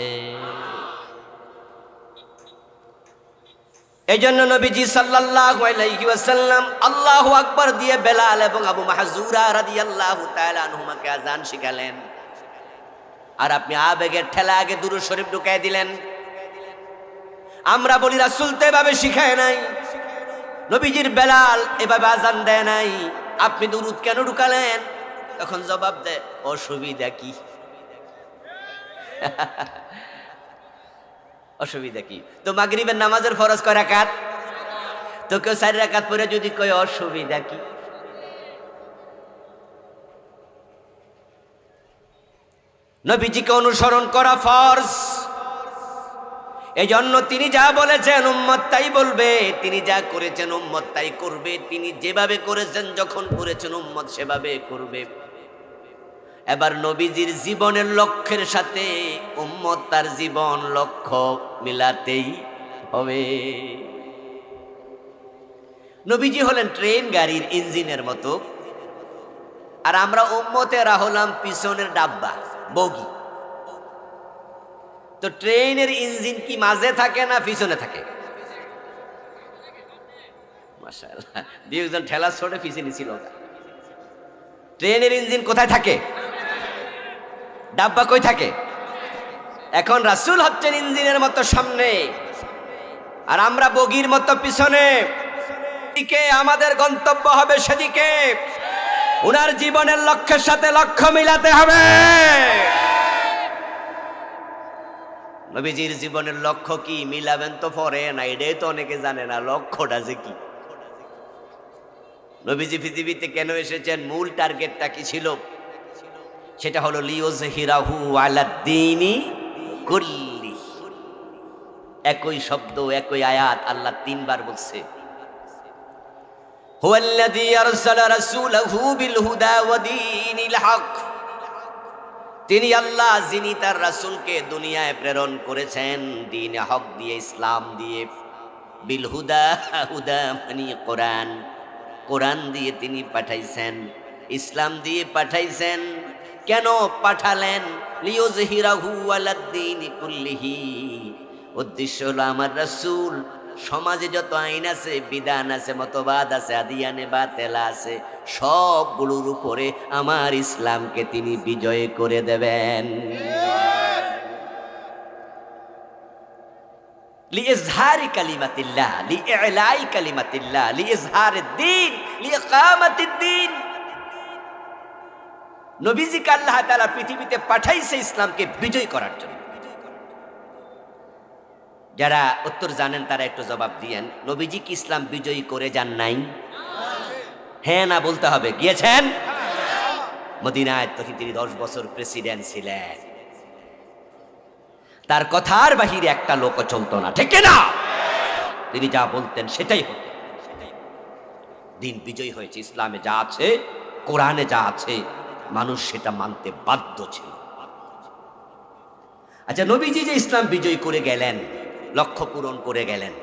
এজন্য নবীজি সাল্লাল্লাহু আলাইহি ওয়াসাল্লাম আল্লাহু আকবার দিয়ে বেলাল এবং আবু মাহযুরা রাদিয়াল্লাহু তাআলা আনহুমাকে আযান শিখালেন। আর আপনি আবেগের ঠেলা আগে দুরূদ শরীফ ঢুকাই দিলেন। আমরা বলি রাসূল তো এভাবে শিখায় নাই, নবীজির বেলাল এভাবে আযান দেয় নাই, আপনি দুরূদ কেন ঢুকালেন? তখন জবাব দেয়, অসুবিধা কি? অসুবিধা কি? তো মাগরিবের নামাজের ফরজ কয় রাকাত, তো কেউ 4 রাকাত পড়ে যদি কয় অসুবিধা কি? নবীজিকে অনুসরণ করা ফরজ। এজন্য তিনি যা বলেছেন উম্মত তাই বলবে, তিনি যা করেছেন উম্মত তাই করবে, তিনি যেভাবে করেছেন যখন করেছেন উম্মত সেভাবে করবে। এবার নবীজির জীবনের লক্ষ্যের সাথে উম্মত তার জীবন লক্ষ্য মিলাতেই হবে। নবীজি হলেন ট্রেন গাড়ির ইঞ্জিনের মতো, আর আমরা উম্মতেরা হলাম পিছনের ডাব্বা, বগি। তো ট্রেনের ইঞ্জিন কি মাঝে থাকে না পিছনে থাকে? মাশাআল্লাহ, দুইজন ঠেলা ছোটে পিছনে ছিল। ট্রেনের ইঞ্জিন কোথায় থাকে? ডাব্বা কই থাকে? এখন রাসূল হচ্ছেন ইঞ্জিনের মতো সামনে, আর আমরা বগির মতো পিছনে। দিকে আমাদের গন্তব্য হবে সেদিকে। উনার জীবনের লক্ষ্যের সাথে লক্ষ্য মিলাতে হবে। নবীজির জীবনের লক্ষ্য কি মিলাবেন তো পরে না, এটাই তো অনেকে জানে না লক্ষ্যটা যে কি। নবীজি পৃথিবীতে কেন এসেছেন, মূল টার্গেটটা কি ছিল? সেটা হলো লিইয়ুযহিরাহু আলাদ-দীনি কুল্লি। একই শব্দ, একই আয়াত আল্লাহ 3 বার বলছে। হুয়াল্লাযী আরসালা রাসূলাহু বিল হুদা ওয়া দীনিল হক, তিনি আল্লাহ যিনি তার রাসূলকে দুনিয়ায় প্রেরণ করেছেন দ্বীনে হক দিয়ে, ইসলাম দিয়ে। বিল হুদা, হুদা মানে কোরআন, কোরআন দিয়ে তিনি পাঠাইছেন, ইসলাম দিয়ে পাঠাইছেন। কেন পাঠালেন? লিইয়ুযহিরাহু আলাদ-দীনি কুল্লিহি, উদ্দেশ্য হলো আমার রাসূল সমাজে যত আইন আছে, বিধান আছে, মতবাদ আছে, আদিয়ানে বাতেলা আছে, সবগুলোর উপরে আমার ইসলামকে তিনি বিজয় করে দেবেন। লিইজহারি কালিমাতিল্লাহ, লিইলাই কালিমাতিল্লাহ, লিইজহারিদ দ্বীন, লিইকামাতিদ দ্বীন। নবীজিকে আল্লাহ তাআলা পৃথিবীতে পাঠাইছে ইসলামকে বিজয় করার জন্য। যারা উত্তর জানেন তারা একটু জবাব দিয়েন, নবীজি কি ইসলাম বিজয়ী করে যান নাই? হ্যাঁ না বলতে হবে। গিয়েছেন মদিনায়, তখন তিনি 10 বছর প্রেসিডেন্ট ছিলেন। তার কথার বাহিরে একটা লোক চলতো না, ঠিক না? তিনি যা বলতেন সেটাই হতো। দিন বিজয়ী হয়েছে। ইসলামে যা আছে, কোরআনে যা আছে, মানুষ সেটা মানতে বাধ্য ছিল। আচ্ছা, নবীজি যে ইসলাম বিজয়ী করে গেলেন, লক্ষ্য পূরণ করে গেলেন,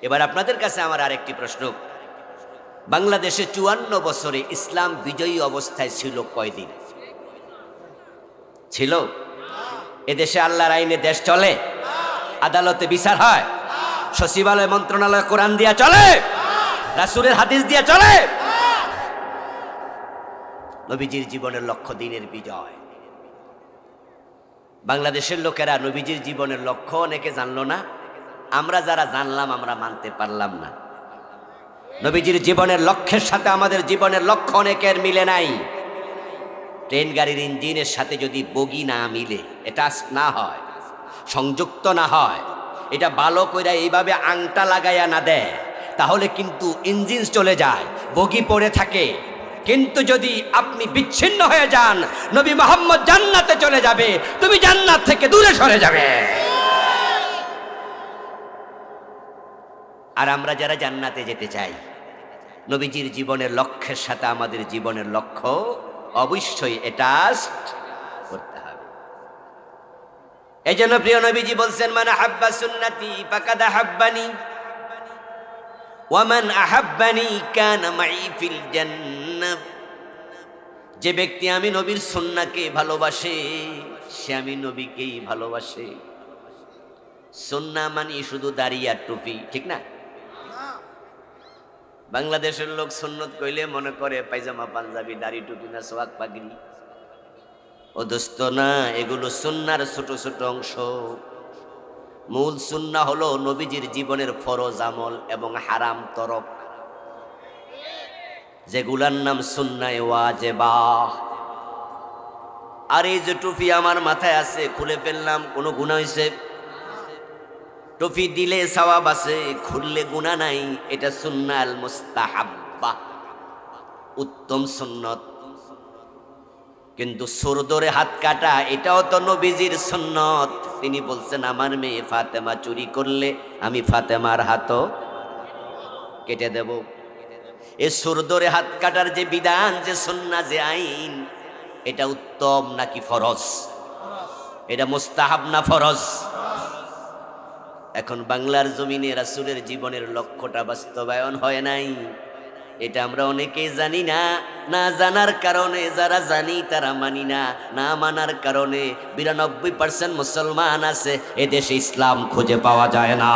এবার আপনাদের কাছে আমার আরেকটি প্রশ্ন। বাংলাদেশে 54 বছরে ইসলাম বিজয়ী অবস্থায় ছিল কয়দিন? ছিল? এদেশে আল্লাহর আইনে দেশ চলে? আদালতে বিচার হয়? সচিবালয় মন্ত্রণালয় কোরআন দিয়া চলে? রাসূলের হাদিস দিয়া চলে? নবীজির জীবনের লক্ষ্য দিনের বিজয়। বাংলাদেশের লোকেরা নবীজির জীবনের লক্ষ্য অনেকে জানলো না। আমরা যারা জানলাম, আমরা মানতে পারলাম না। নবীজির জীবনের লক্ষ্যের সাথে আমাদের জীবনের লক্ষ্য অনেকের মিলে নাই। ট্রেন গাড়ির ইঞ্জিনের সাথে যদি বগি না মিলে, এটা না হয়, সংযুক্ত না হয়, এটা ভালো করে এইভাবে আংটা লাগাইয়া না দেয়, তাহলে কিন্তু ইঞ্জিন চলে যায়, বগি পড়ে থাকে। কিন্তু যদি আপনি বিচ্ছিন্ন হয়ে যান, নবী মুহাম্মদ জান্নাতে চলে যাবে, তুমি জান্নাত থেকে দূরে সরে যাবে। আর আমরা যারা জান্নাতে যেতে চাই, নবীজির জীবনের লক্ষ্যের সাথে আমাদের জীবনের লক্ষ্য অবশ্যই অ্যাটাচ করতে হবে। এই জন্য প্রিয় নবীজি বলছেন, মান আহাব্বা সুন্নতি ফাকাদ আহাব্বানি ওয়া মান আহাব্বানি কানা মাই ফিল জান্নাহ। যে ব্যক্তি আমি নবীর সুন্নাহকে ভালোবাসে, সে আমি নবীকেই ভালোবাসে। সুন্নাহ মানে শুধু দাড়ি আর টুপি, ঠিক না? বাংলাদেশের লোক সুন্নত কইলে মনে করে পায়জামা পাঞ্জাবি, দাড়ি টুপি না সোয়াক পাগড়ি। ও দোস্ত না, এগুলো সুন্নাহর ছোট ছোট অংশ। মূল সুন্নাহ হলো নবীজির জীবনের ফরজ আমল এবং হারাম তরক, যেগুলার নাম সুন্নায়ে ওয়াজিবা। আর এই যে টুপি আমার মাথায় আছে, খুলে ফেললাম, কোনো গুনাহ হইছে? টুপি দিলে সওয়াব আছে, খুললে গুনাহ নাই। এটা সুন্নাহ আল মুস্তাহাব্বা, উত্তম সুন্নত। কিন্তু সুর ধরে হাত কাটা, এটাও তো নবীজির সুন্নত। তিনি বলছেন, আমার মেয়ে ফাতেমা চুরি করলে আমি ফাতেমার হাতও কেটে দেব। এই সুর ধরে হাত কাটার যে বিধান, যে সুন্নাহ, যে আইন, এটা উত্তম নাকি ফরজ? এটা মুস্তাহাব না ফরজ? এখন বাংলার জমিনে রাসূলের জীবনের লক্ষ্যটা বাস্তবায়ন হয় নাই, এটা আমরা অনেকেই জানি না। না জানার কারণে যারা জানি তারা মানি না, না মানার কারণে 92% মুসলমান আছে, এদেশে ইসলাম খুঁজে পাওয়া যায় না।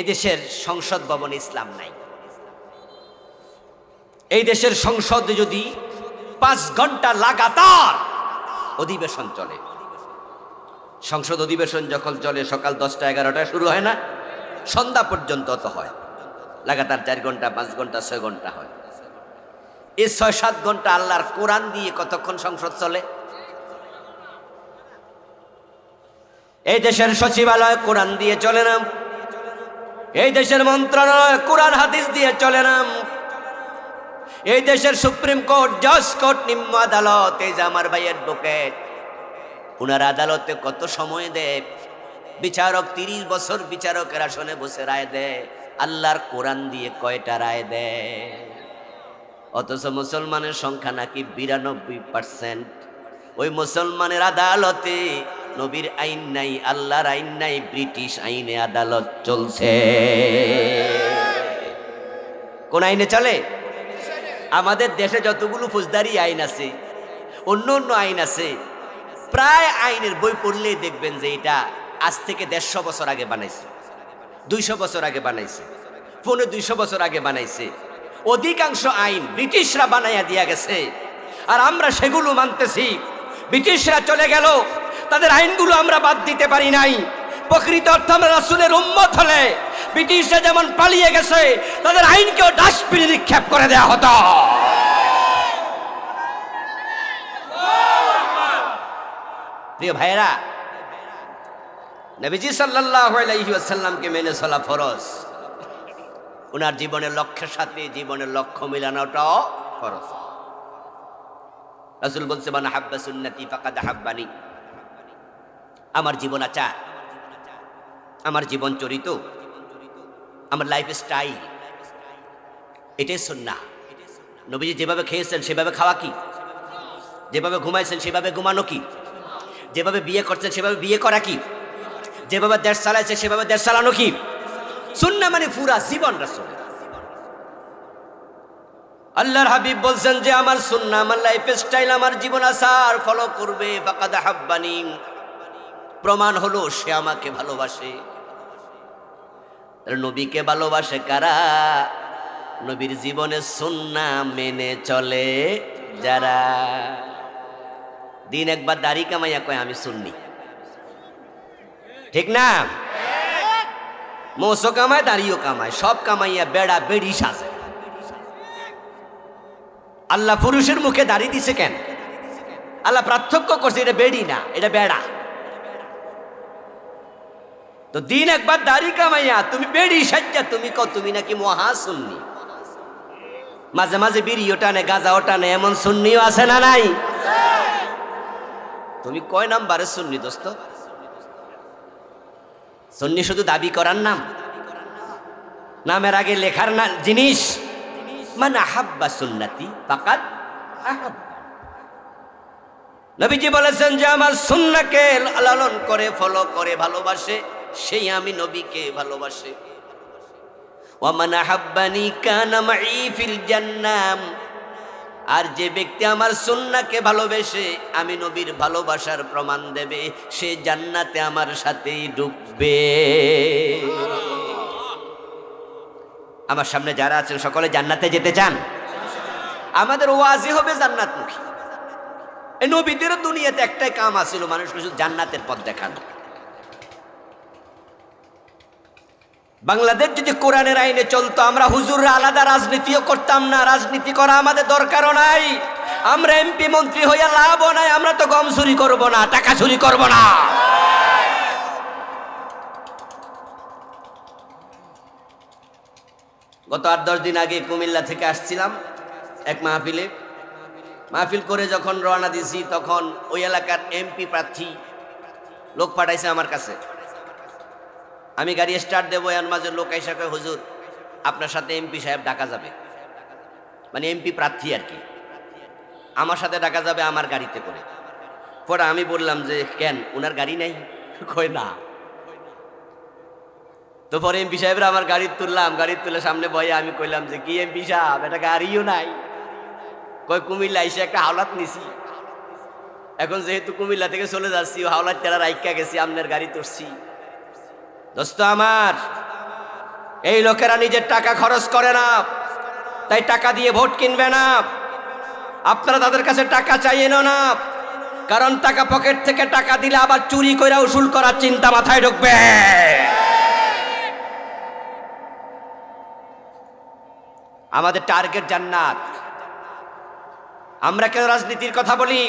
এদেশের সংসদ ভবনে ইসলাম নাই। এই দেশের সংসদে যদি 5 ঘন্টা লাগাতার অধিবেশন চলে, সংসদ অধিবেশন যখন চলে সকাল 10টা-11টায় শুরু হয় না, সন্ধ্যা পর্যন্ত তো হয়, লাগাতার 4 ঘন্টা 5 ঘন্টা 6 ঘন্টা হয়। এই 6-7 ঘন্টা আল্লাহর কোরআন দিয়ে কতক্ষণ সংসদ চলে? এই দেশের সচিবালয় কোরআন দিয়ে চলে না, এই দেশের মন্ত্রণালয় কোরআন হাদিস দিয়ে চলে না, এই দেশের সুপ্রিম কোর্ট, জজ কোর্ট, নিম্ন আদালত, এই যে আমার ভাই অ্যাডভোকেট, উনার আদালতে কত সময় দেয়? বিচারক 30 বছর বিচারকের আসনে বসে রায় দেয়, আল্লাহর কোরআন দিয়ে কয়টা রায় দেয়? অথচ মুসলমানের সংখ্যা নাকি 92%। ওই মুসলমানের আদালতে নবীর আইন নাই, আল্লাহর আইন নাই, ব্রিটিশ আইনে আদালত চলছে। কোন আইনে চলে? আমাদের দেশে যতগুলো ফৌজদারি আইন আছে, অন্য অন্য আইন আছে, প্রায় আইনের বই পড়লেই দেখবেন যে এটা আজ থেকে 150 বছর আগে বানাইছে, 200 বছর আগে বানাইছে, 200 বছর আগে বানাইছে। অধিকাংশ আইন ব্রিটিশরা বানাইয়া দিয়া গেছে, আর আমরা সেগুলো মানতেছি। ব্রিটিশরা চলে গেল, তাদের আইনগুলো আমরা বাদ দিতে পারি নাই। প্রকৃত অর্থে আমরা রাসূলের উম্মত হলে ব্রিটিশরা যেমন পালিয়ে গেছে, তাদের আইনকেও ডাস্টবিনে নিক্ষেপ করে দেওয়া হতো। প্রিয় ভাইরা, নবীজি সাল্লাল্লাহু আলাইহি ওয়াসাল্লামকে মেনে চলা ফরজ। ওনার জীবনের লক্ষ্যের সাথে জীবনের লক্ষ্য মিলানোটাও ফরজ। রাসূল বলছে, মান হাব্বা সুন্নতি ফাকাদ হাব্বানি। আমার জীবন আচার, আমার জীবন চরিত, আমার লাইফ স্টাইল, এটাই সুন্নাহ। নবীজি যেভাবে খেয়েছেন সেভাবে খাওয়া কি? যেভাবে ঘুমাইছেন সেভাবে ঘুমানো কি? যেভাবে বিয়ে করছেন সেভাবে বিয়ে করা কি? যেভাবে দেশ চালাইছে সেভাবে দেশ চালানো কি? সুন্নাহ মানে পুরা জীবন রাসূল। আল্লাহর হাবিব বলছেন যে আমার সুন্নাহ, আমার লাইফ স্টাইল, আমার জীবন আচার ফলো করবে, ফাকাদ হাব্বানি। প্রমাণ হলো সে আমাকে ভালোবাসে। নবীকে ভালোবাসে কারা? নবীর জীবনের সুন্নাহ মেনে চলে যারা। দিন একবার দাড়ি কামাইয়া কয় আমি সুন্নি, ঠিক না? মোসও কামায়, দাড়িও কামায়, সব কামাইয়া বেড়া বেড়ি সাজে। আল্লাহ পুরুষের মুখে দাড়ি দিছে কেন? আল্লাহ পার্থক্য করছে, এটা বেড়ি না, এটা বেড়া। তো দিন একবার দাড়ি কামাইয়া তুমি বেড়ি সাজ্জা তুমি কও তুমি নাকি মহা সুন্নি। মাঝে মাঝে বিড়িও টানে, গাঁজাও টানে, এমন সুন্নিও আছে না নাই? তুমি কয় নাম্বারে সুন্নি দোস্ত? সুন্নি শুধু দাবি করার নাম? নামের আগে লেখার না জিনিস। মান আহাব্বা সুন্নতি ফাকাদ আহাব্বা। নবীজি বলেছেন যে আমার সুন্নাহকে লালন করে, ফলো করে, ভালোবাসে, সেই আমি নবীকে ভালোবাসে। ওয়া মান আহাব্বানি কানা মাই ফিল জান্নাহ। আর যে ব্যক্তি আমার সুন্নাহকে ভালোবেসে আমি নবীর ভালোবাসার প্রমাণ দেবে, সে জান্নাতে আমার সাথেই ঢুকবে। আমার সামনে যারা আছেন সকলে জান্নাতে যেতে চান? আমাদের ওয়াজি হবে জান্নাতমুখী। এই নবীদের দুনিয়াতে একটাই কাম আছিল, মানুষকে শুধু জান্নাতের পথ দেখানো। বাংলাদেশ যদি কোরআনের আইনে চলতো, আমরা হুজুররা আলাদা রাজনীতিও করতাম না। রাজনীতি করা আমাদের দরকারও নাই। আমরা এমপি মন্ত্রী হইয়া লাভও নাই। আমরা তো গম চুরি করব না, টাকা চুরি করব না। গত 8-10 দিন আগে কুমিল্লা থেকে আসছিলাম এক মাহফিল করে যখন রওনা দিছি, তখন ওই এলাকার এমপি প্রার্থী লোক পাঠাইছে আমার কাছে। আমি গাড়ি স্টার্ট দেবো, এর মাঝে লোক আইসা কয়, হুজুর আপনার সাথে এমপি সাহেব ডাকা যাবে। মানে এমপি প্রার্থী আর কি, আমার সাথে ডাকা যাবে আমার গাড়িতে করে। পরে আমি বললাম যে কেন, ওনার গাড়ি নাই? কয় না। তো পরে এমপি সাহেবরা আমার গাড়ি তুললাম, গাড়ি তুলে সামনে বয়ে আমি কইলাম যে কি এমপি সাহেব, এটা গাড়িও নাই। কয় কুমিল্লা এসে একটা হাওলাত নিছি, এখন যেহেতু কুমিল্লা থেকে চলে যাচ্ছি, হাওলাত তেরা রাইকা গেছি, আপনার গাড়ি তুলছি। দোস্ত আমার, এই লোকেরা নিজের টাকা খরচ করে না, তাই টাকা দিয়ে ভোট কিনবে না। আপনারা তাদের কাছে টাকা চাইয়েন না, কারণ টাকা পকেট থেকে টাকা দিলে আবার চুরি করে উসুল করার চিন্তা মাথায় ঢুকবে। আমাদের টার্গেট জান্নাত। আমরা কেন রাজনীতির কথা বলি?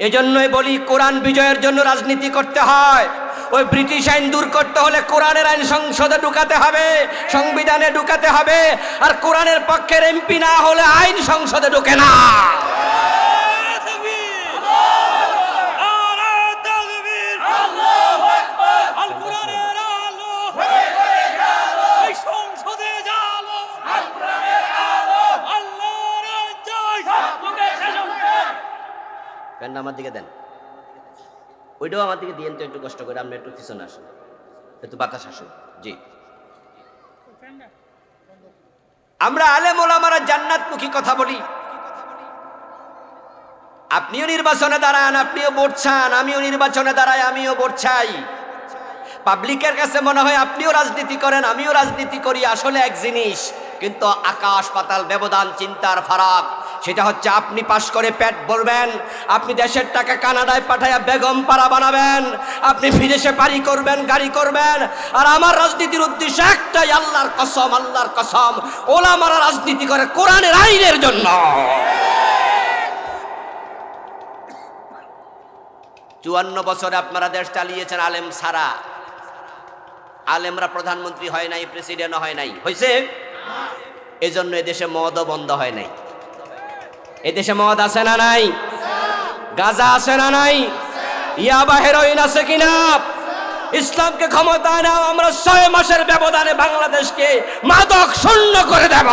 এজন্যই বলি কোরআন বিজয়ের জন্য রাজনীতি করতে হয়। ওই ব্রিটিশ আইন দূর করতে হলে কোরআনের আইন সংসদে ঢুকাতে হবে, সংবিধানে ঢুকাতে হবে। আর কোরআনের পক্ষের এমপি না হলে আইন সংসদে ঢুকে না। ফ্যানটা আমার দিকে দেন, ওইটাও আমার দিকে দিয়েন তো একটু কষ্ট করে, আপনি একটু পিছনে আসুন, একটু বাতাস আসুন। জি, আমরা আলেম ওলামারা জান্নাতমুখী কথা বলি। আপনিও নির্বাচনে দাঁড়ান, আপনিও ভোট চান, আমিও নির্বাচনে দাঁড়াই, আমিও ভোট চাই। পাবলিকের কাছে মনে হয় আপনিও রাজনীতি করেন, আমিও রাজনীতি করি, আসলে এক জিনিস, কিন্তু আকাশ পাতাল ব্যবধান, চিন্তার ফারাক। সেটা হচ্ছে আপনি পাশ করে পেট ভরবেন, আপনি দেশের টাকা কানাডায় পাঠাইয়া বেগম পাড়া বানাবেন, আপনি বিদেশে বাড়ি করবেন, গাড়ি করবেন, আর আমার রাজনীতির উদ্দেশ্য একটাই, আল্লাহর কসম, আল্লাহর কসম, ওলামারা রাজনীতি করে কোরআনের আইনের জন্য। 54 বছরে আপনারা দেশ চালিয়েছেন আলেম ছাড়া। আলেমরা প্রধানমন্ত্রী হয় নাই, প্রেসিডেন্ট হয় নাই, হয়েছে? এজন্য এদেশে মদও বন্ধ হয় নাই। এদেশে মদ আছে না নাই? গাঁজা আছে না নাই? ইয়াবা হেরোইন আছে কিনা? ইসলামকে ক্ষমতায় নাও, আমরা 6 মাসের ব্যবধানে বাংলাদেশকে মাদক শূন্য করে দেব।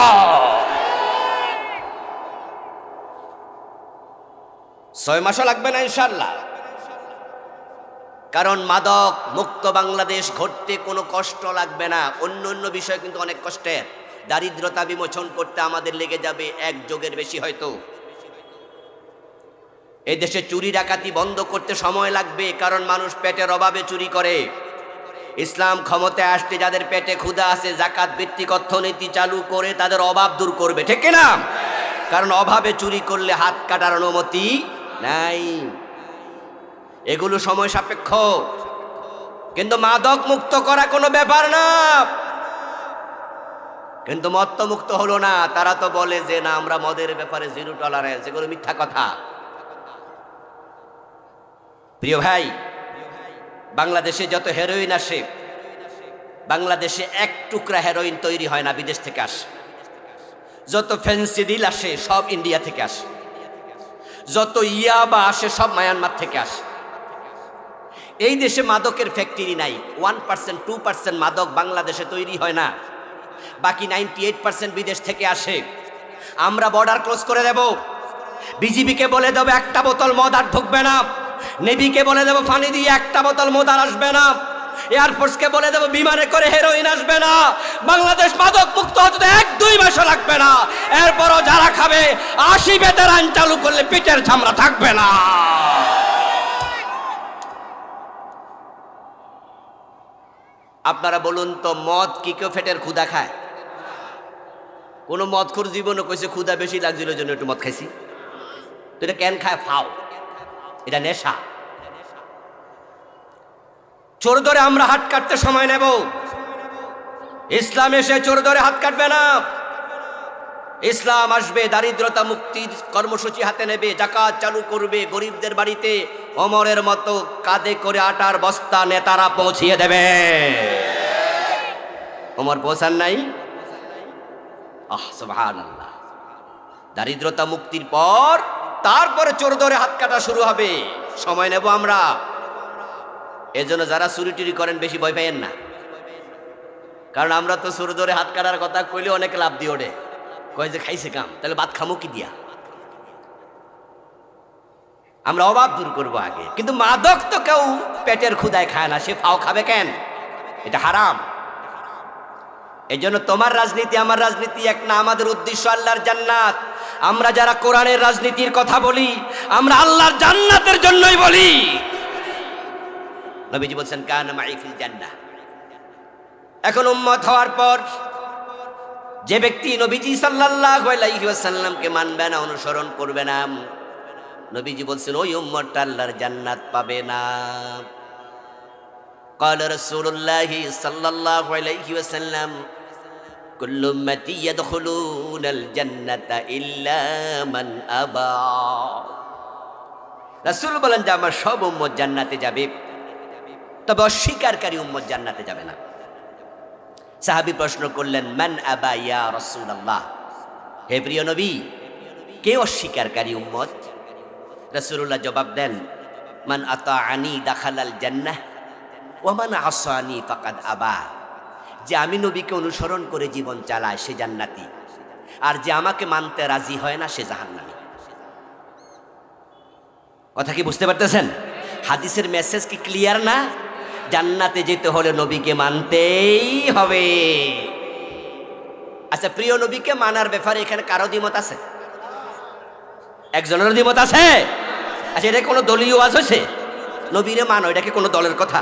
6 মাসও লাগবে না ইনশাআল্লাহ। কারণ মাদক মুক্ত বাংলাদেশ ঘটতে কোনো কষ্ট লাগবে না। অন্য অন্য বিষয় কিন্তু অনেক কষ্টের। দারিদ্রতা বিমোচন করতে আমাদের লেগে যাবে 1 যুগের বেশি হয়তো। এই দেশে চুরি ডাকাতি বন্ধ করতে সময় লাগবে, কারণ মানুষ পেটের অভাবে চুরি করে। ইসলাম ক্ষমতায় আসতে যাদের পেটে ক্ষুধা আছে, যাকাত ভিত্তিক অর্থনীতি চালু করে তাদের অভাব দূর করবে, ঠিক না? কারণ অভাবে চুরি করলে হাত কাটার অনুমতি নাই। এগুলো সময় সাপেক্ষ, কিন্তু মাদক মুক্ত করা কোনো ব্যাপার না। কিন্তু মদ তো মুক্ত হলো না। তারা তো বলে যে না, আমরা মদের ব্যাপারে 0 টলারেন্স, এগুলো মিথ্যা কথা। প্রিয় ভাই, বাংলাদেশে যত হেরোইন আসে, বাংলাদেশে 1 টুকরা হেরোইন তৈরি হয় না, বিদেশ থেকে আসে। যত ফেন্সিডিল আসে সব ইন্ডিয়া থেকে আসে, যত ইয়াবা আসে সব মায়ানমার থেকে আসে। এই দেশে মাদকের ফ্যাক্টরি নাই। 1% 2% মাদক বাংলাদেশে তৈরি হয় না, বাকি 98% বিদেশ থেকে আসে। আমরা বর্ডার ক্লোজ করে দেব, বিজিবিকে বলে দেব 1টা বোতল মদ আর ঢুকবে না, নেভিকে বলে দেব পানি দিয়ে 1টা বোতল মদ আর আসবে না, এয়ারফোর্সকে বলে দেব বিমানে করে হেরোইন আসবে না। বাংলাদেশ মাদক মুক্ত হতে 1-2 মাসও লাগবে না। এরপরও যারা খাবে 80 বেতের আইন চালু করলে পিঠের চামড়া থাকবে না। আপনারা বলুন তো, মদ কি কেউ পেটের ক্ষুধা খায়? কোনো মদখোর জীবনে কইছে ক্ষুধা বেশি লাগছিল জন্য একটু মদ খাইছি? তো এটা কেন খায়? ফাও, এটা নেশা। চোর ধরে আমরা হাত কাটতে সময় নেব, ইসলাম এসে চোর ধরে হাত কাটবে না। ইসলাম আসবে, দারিদ্রতা মুক্তির কর্মসূচি হাতে নেবে, যাকাত চালু করবে, গরিবদের বাড়িতে ওমরের মতো কাঁধে করে আটার বস্তা নেতারা পৌঁছিয়ে দেবে। ওমর পৌঁছান নাই? সুবহানাল্লাহ। দারিদ্রতা মুক্তির পর তারপরে চোর ধরে হাত কাটা শুরু হবে, সময় নেব আমরা। এজন্য যারা চুরি টুরি করেন বেশি ভয় পাইয়েন না, কারণ আমরা তো চোর ধরে হাত কাটার কথা কইলে অনেক লাভ দিয়ে ওঠে, কয় যে খাইছে কাম, তাহলে ভাত খামো কি দিয়া? আমরা অভাব দূর করবো আগে। কিন্তু মাদক তো কেউ পেটের ক্ষুদায় খায় না, সে ফাও খাবে কেন? এটা হারাম। এই জন্য তোমার রাজনীতি আমার রাজনীতি এক না, আমাদের উদ্দেশ্য আল্লাহর জান্নাত। আমরা যারা কোরআনের রাজনীতির কথা বলি, আমরা আল্লাহর জান্নাতের জন্যই বলি। নবীজি বলছেন কানা মাই ফিল জান্নাহ। এখন উম্মত হওয়ার পর যে ব্যক্তি নবীজি সাল্লাল্লাহু আলাইহি ওয়াসাল্লামকে মানবে না, অনুসরণ করবে না, নবীজি বলছেন ওই উম্মতটা আল্লাহর জান্নাত পাবে না। قال رسول الله صلى الله عليه وسلم كل امتي يدخلون الجنة إلا من أبى। রাসূল বলেন যে আমার সব উম্মত জান্নাতে যাবে, তবে অস্বীকারী উম্মত জান্নাতে যাবে না। সাহাবী প্রশ্ন করলেন মান আবা ইয়া রাসূলুল্লাহ, হে প্রিয় নবী, কে অস্বীকারী উম্মত? রাসূলুল্লাহ জবাব দেন মান আতাআনি দাখালাল জান্নাহ ওয়া মান আসানি ফাকাদ আবা। যে আমি নবীকে অনুসরণ করে জীবন চালায় সে জান্নাতি, আর যে আমাকে মানতে রাজি হয় না সে জাহান্নামী। কথা কি বুঝতে পারতেছেন? হাদিসের মেসেজ কি ক্লিয়ার না? জান্নাতে যেতে হলে নবীকে মানতেই হবে। আচ্ছা, প্রিয় নবীকে মানার ব্যাপারে এখানে কারো দ্বিমত আছে? একজনের দ্বিমত আছে? আচ্ছা, এটা কোনো দলীয় ওয়াজ হয়েছে? নবীরে মানো, এটা কি কোনো দলের কথা?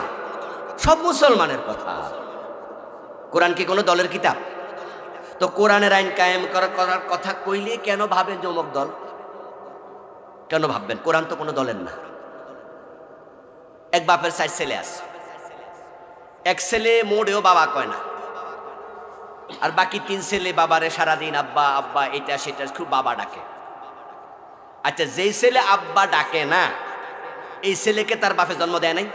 সব মুসলমানের কথা। কোরআন কি কোনো দলের কিতাব? তো কোরআনের আইন কায়েম করার কথা কইলে কেন ভাবেন জমক দল? কেন ভাববেন? কোরআন তো কোনো দলের না। এক বাপের 4 ছেলে আছে, এক ছেলে মোড়েও বাবা কয় না, আর বাকি 3 ছেলে বাবারে সারাদিন আব্বা আব্বা এটা সেটা খুব বাবা ডাকে। আচ্ছা, যেই ছেলে আব্বা ডাকে না, এই ছেলেকে তার বাপে জন্ম দেয় নাই?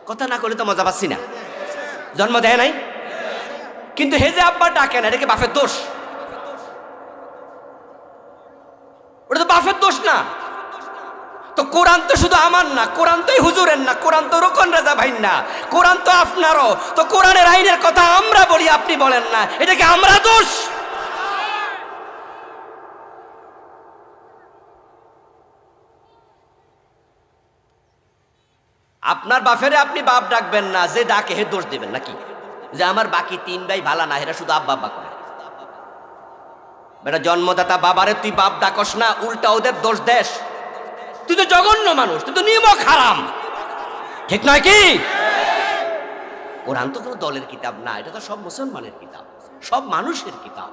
কথা না করলে তো মজা পাচ্ছি না। জন্ম দেয় নাই, কিন্তু হে যে আব্বা ডাকে না, এটা কি বাপের দোষ? ওটা তো বাপের দোষ না। তো কোরআন তো শুধু আমার না, কোরআন তো হুজুরের না, কোরআন তো রোকন রাজা ভাই না, কোরআন তো আপনারও। তো কোরআনের আইনের কথা আমরা বলি, আপনি বলেন না, এটা কি আমরা দোষ? আপনার বাপেরে আপনি বাপ ডাকবেন না, যে ডাকে হে দোষ দিবেন নাকি? যে আমার বাকি 3 ভাই ভালা না, এরা শুধু আব্বা আব্বা করে। বেটা জন্মদাতা বাবারে তুই বাপ ডাকস না, উল্টা ওদের দোষ দেশ। তুই তো জঘন্য মানুষ, তুই তো নিমক হারাম, ঠিক নয় কি? কোরআন তো কোনো দলের কিতাব না, এটা তো সব মুসলমানের কিতাব, সব মানুষের কিতাব।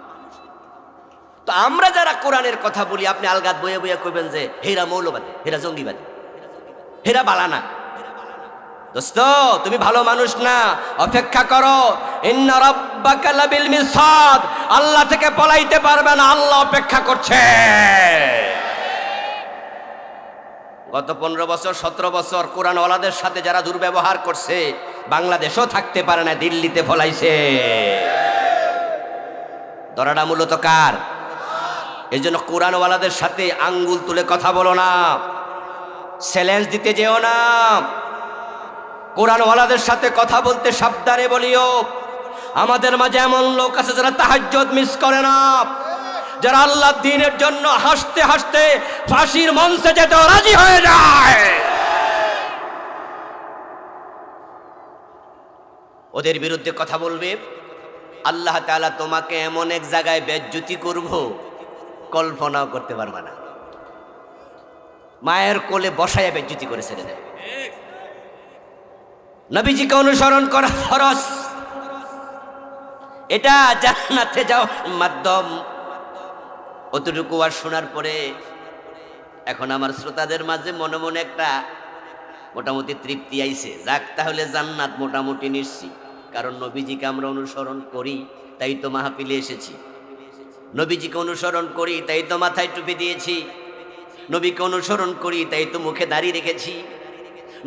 তো আমরা যারা কোরআনের কথা বলি, আপনি আলগাত বইয়ে বইয়ে কইবেন যে হেরা মৌলবাদী, হেরা জঙ্গিবাদী, হেরা বালানা। দোস্ত, তুমি ভালো মানুষ না, অপেক্ষা করো। ইন্না রাব্বাকা লাবিল মিরসাদ, আল্লাহ থেকে পলাইতে পারবে না, আল্লাহ অপেক্ষা করছে। গত 15 বছর 17 বছর কোরআনওয়ালাদের সাথে যারা দুর্ব্যবহার করছে, বাংলাদেশও থাকতে পারে না, দিল্লিতে ফলাইছে। ধরাটা মূলত কার? এই জন্য কোরআনওয়ালাদের সাথে আঙ্গুল তুলে কথা বলো না, চ্যালেঞ্জ দিতে যেও না। কোরআনওয়ালাদের সাথে কথা বলতে সাবধানে বলিও। আমাদের মাঝে এমন লোক আছে যারা তাহাজ্জুদ মিস করে না, যারা আল্লাহর দ্বীনের জন্য হাসতে হাসতে ফাঁসির মঞ্চে যেতে রাজি হয়ে যায়। ওদের বিরুদ্ধে কথা বলবে, আল্লাহ তাআলা তোমাকে এমন এক জায়গায় বেজ্জতি করব, কল্পনাও করতে পারবা না। মায়ের কোলে বসায় বেজ্জতি করে ছেড়ে দেবে। নবীজিকে অনুসরণ করা ফরজ, এটা জান্নাতে যাওয়ার মাধ্যম। অতটুকু আর শোনার পরে এখন আমার শ্রোতাদের মাঝে মনে মনে একটা মোটামুটি তৃপ্তি আইছে, যাক তাহলে জান্নাত মোটামুটি নিশ্চিত। কারণ নবীজিকে আমরা অনুসরণ করি, তাই তো মাহফিলে এসেছি। নবীজিকে অনুসরণ করি, তাই তো মাথায় টুপি দিয়েছি। নবীকে অনুসরণ করি, তাই তো মুখে দাড়ি রেখেছি।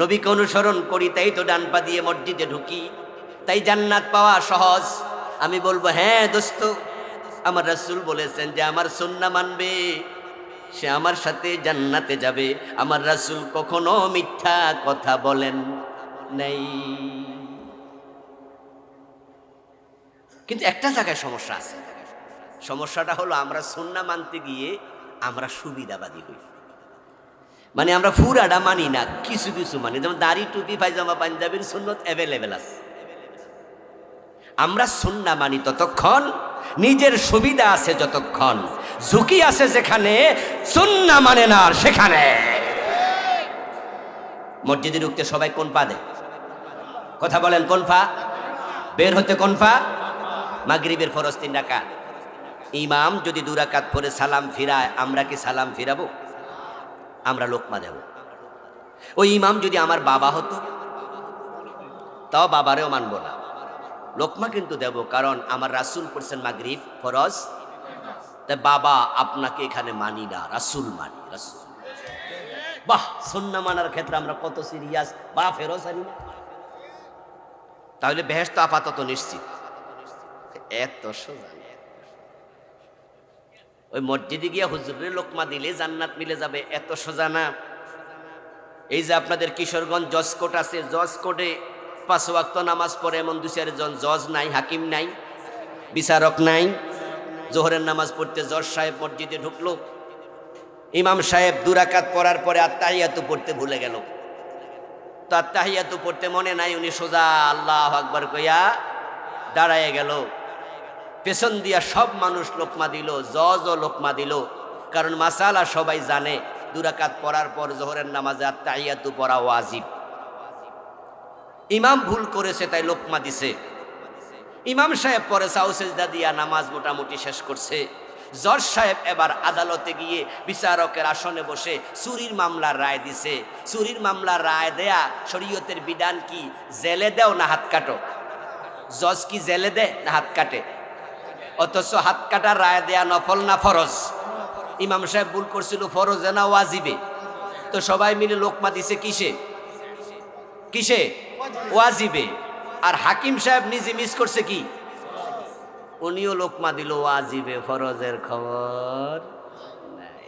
নবীকে অনুসরণ করি, তাই তো ডান পা দিয়ে মসজিদে ঢুকি। তাই জান্নাত পাওয়া সহজ। আমি বলবো, হ্যাঁ দোস্ত, আমার রাসূল বলেছেন যে আমার সুন্নাহ মানবে সে আমার সাথে জান্নাতে যাবে। আমার রাসূল কখনো মিথ্যা কথা বলেন নাই। কিন্তু একটা জায়গায় সমস্যা আছে। সমস্যাটা হলো আমরা সুন্নাহ মানতে গিয়ে আমরা সুবিধাবাদী হই। মানে আমরা পুরাটা মানি না, কিছু কিছু মানি। যেমন দাড়ি, টুপি, পায়জামা, পাঞ্জাবির সুন্নত অ্যাভেলেবেল আছে। আমরা সুন্নাহ মানি ততক্ষণ, নিজের সুবিধা আছে যতক্ষণ, ঝুঁকি আছে যেখানে, সুন্নাহ মানে না সেখানে। মসজিদে ঢুকতে সবাই কোন পা দেয়? কথা বলেন, কোন পা? বের হতে কোন পা? মাগরিবের ফরজ 3 রাকাত। ইমাম যদি 2 রাকাত পরে সালাম ফিরায়, আমরা কি সালাম ফিরাবো? আমরা লোকমা দেব। ওই ইমাম যদি আমার বাবা হতো, তাও বাবারেও মানবো না, লোকমা কিন্তু দেব। কারণ আমার রাসূল পড়ছেন মাগরিব ফরজ, তাই বাবা আপনাকে এখানে মানি না, রাসূল মানি। রাসূল, বাহ, সুন্নাহ মানার ক্ষেত্রে আমরা কত সিরিয়াস, বা ফেরজ আনি না। তাহলে বেহেশত আপাতত নিশ্চিত। এত সোজা। ওই মসজিদে গিয়ে হুজুরের লোকমা দিলে জান্নাত মিলে যাবে, এত সোজা না। এই যে আপনাদের কিশোরগঞ্জ জজ কোর্ট আছে, জজ কোর্টে 5 ওয়াক্ত নামাজ পড়ে এমন 2-4 জন জজ নাই, হাকিম নাই, বিচারক নাই। জোহরের নামাজ পড়তে জজ সাহেব মসজিদে ঢুকলো, ইমাম সাহেব 2 রাকাত পড়ার পরে আত্তাহিয়াতু পড়তে ভুলে গেল। তো আত্তাহিয়াতু পড়তে মনে নাই, উনি সোজা আল্লাহু আকবার কইয়া দাঁড়ায় গেল। পেছন দিয়া সব মানুষ লোকমা দিল, জ লোকমা দিল, কারণ মাসালা সবাই জানে 2 রাকাত পড়ার পর জোহরের নামাজে আত্তাহিয়াতু পড়া ওয়াজিব। ইমাম ভুল করেছে তাই লোকমা দিছে। ইমাম সাহেব পরে সাউ সেজদা দিয়া নামাজ মোটামুটি শেষ করছে। জজ সাহেব এবার আদালতে গিয়ে বিচারকের আসনে বসে চুরির মামলার রায় দিছে। চুরির মামলার রায় দেয়া শরীয়তের বিধান কি, জেলে দেও না হাত কাটো? জজ কি জেলে দে না হাত কাটে? অথচ হাত কাটার রায় দেয়া নফল না ফরজ? ইমাম সাহেব ভুল করছিল ফরজে না ওয়াজিবে? তো সবাই মিলে লোকমা দিছে কিসে? কিসে? ওয়াজিবে। আর হাকিম সাহেব নিজে মিস করছে কি? উনিও লোকমা দিল ওয়াজিবে, ফরজের খবর নাই।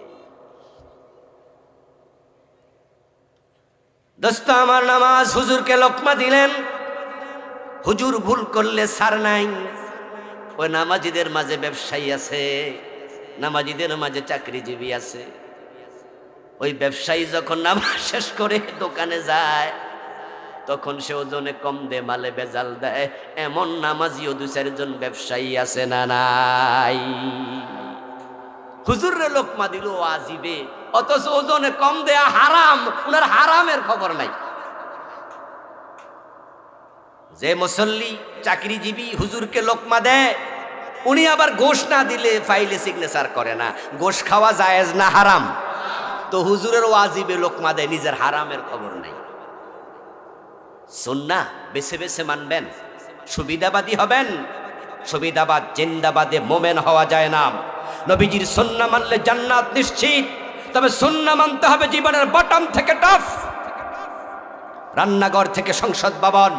দোস্ত আমার, নামাজ হুজুরকে লোকমা দিলেন। হুজুর ভুল করলে ছাড় নাই। ওই নামাজিদের মাঝে ব্যবসায়ী আছে, নামাজিদের মাঝে চাকরিজীবী আছে। ওই ব্যবসায়ী যখন নামাজ শেষ করে দোকানে যায়, তখন সে ওজনে কম দে, মালে বেজাল দেয়। এমন নামাজিও 2-4 জন ব্যবসায়ী আছে না নাই? হুজুরে লোকমা দিল ওয়াজিবে, অথচ ওজনে কম দেয়া হারাম, উনার হারামের খবর নাই। যে মুসল্লি চাকরিজীবী হুজুরকে লোকমা দেয়, উনি আবার গোশ না দিলে ফাইলে সিগনেচার করে না। গোশ খাওয়া জায়েজ না হারাম? তো হুজুরের ওয়াজিবে লোকমা দেয়, নিজের হারামের খবর নাই। সুন্নাহ বেছে বেছে মানবেন, সুবিধাবাদী হবেন। সুবিধাবাদ জিন্দাবাদে মোমেন হওয়া যায় না। নবীজির সুন্নাহ মানলে জান্নাত নিশ্চিত, তবে সুন্নাহ মানতে হবে জীবনের বটম থেকে টপ। রান্নাঘর থেকে সংসদ ভবন,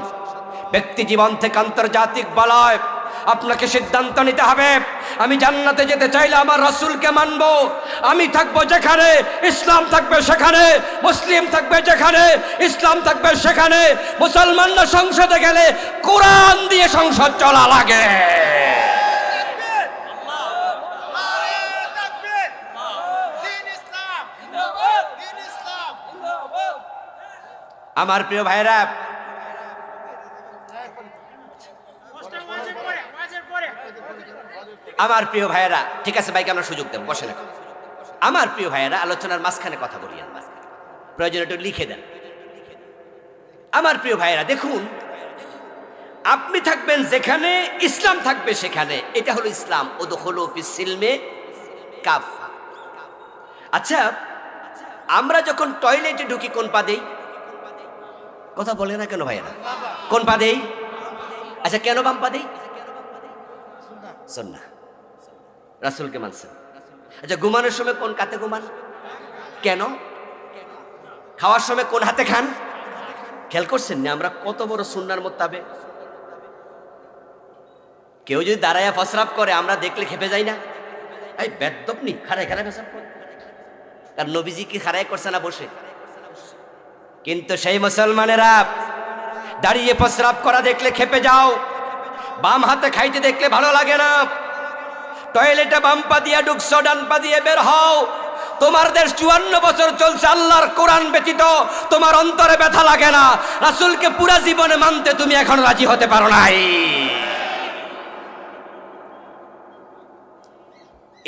ব্যক্তি জীবন থেকে আন্তর্জাতিক বলয়, আপনাকে সিদ্ধান্ত নিতে হবে। আমি জান্নাতে যেতে চাইলে আমার রাসূলকে মানবো। আমি থাকবো যেখানে, ইসলাম থাকবে সেখানে। মুসলিম থাকবে যেখানে, ইসলাম থাকবে সেখানে। মুসলমানরা সংসদে গেলে কোরআন দিয়ে সংসদ চলা লাগে। আমার প্রিয় ভাইরা, আমার প্রিয় ভাইয়েরা, ঠিক আছে ভাইকে আমরা সুযোগ দেব, বসে রাখুন। আমার প্রিয় ভাইয়েরা, আলোচনার মাঝখানে কথা বলিয়েন না, প্রয়োজন একটু লিখে দেন। আমার প্রিয় ভাইয়েরা, দেখুন, আপনি থাকবেন যেখানে, ইসলাম থাকবে সেখানে। এটা হলো ইসলাম। উদখুলু ফিস সিলমে কাফা। আচ্ছা, আমরা যখন টয়লেটে ঢুকি কোন পা দেই? কথা বলে না কেন ভাইয়েরা? কোন পা দেই? আচ্ছা, কেন বাম পা দেই? সুন্নাহ, রাসূলকে মানছেন। আচ্ছা, ঘুমানোর সময় কোন কাতে ঘুমান? কেন? খাওয়ার সময় কোন হাতে খান? খেয়াল করছেন না আমরা কত বড় সুন্নাহর মোতাবেক? কেউ যদি দাঁড়ায়া ফসরাপ করে, আমরা দেখলে খেপে যাই না? এই বেদ্দপ নি, খাড়ায় খাড়ায় ফসরাপ করে। কারণ নবীজি কি খাড়ায় করছে না বসে? কিন্তু সেই মুসলমানেরা দাঁড়িয়ে ফসরাপ করা দেখলে খেপে যাও, বাম হাতে খাইতে দেখলে ভালো লাগে না। টয়লেটে বাম পা দিয়া ঢুকছো, ডান পা দিয়ে বের হও। তোমার দেশ 54 বছর চলছে, আল্লাহর কোরআন ব্যতীত তোমার অন্তরে ব্যথা লাগে না। রাসূলকে পুরা জীবনে মানতে তুমি এখন রাজি হতে পারো নাই।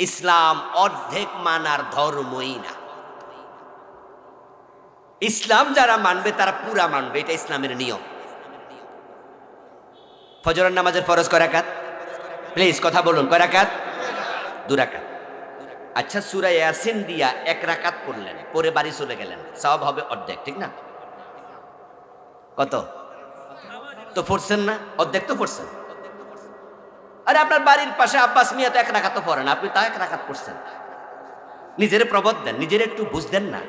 ইসলাম অর্ধেক মানার ধর্মই না। ইসলাম যারা মানবে তারা পুরা মানবে, এটা ইসলামের নিয়ম। ফজরের নামাজের ফরজ কয় রাকাত? প্লিজ কথা বলুন, কয় রাকাত? 2 রাকাত। আচ্ছা, সূরা ইয়াসিন দিয়া 1 রাকাত পড়লেন, পরে বাড়ি চলে গেলেন, সওয়াব হবে অর্ধেক, ঠিক না? কত? তো পড়ছেন না, অর্ধেক তো পড়ছেন। আরে আপনার বাড়ির পাশে আব্বাস মিয়া তো 1 রাকাত তো পড়েন, আপনি তা 1 রাকাত পড়ছেন। নিজের প্রবোধ দেন, নিজের একটু বুঝ দেন না,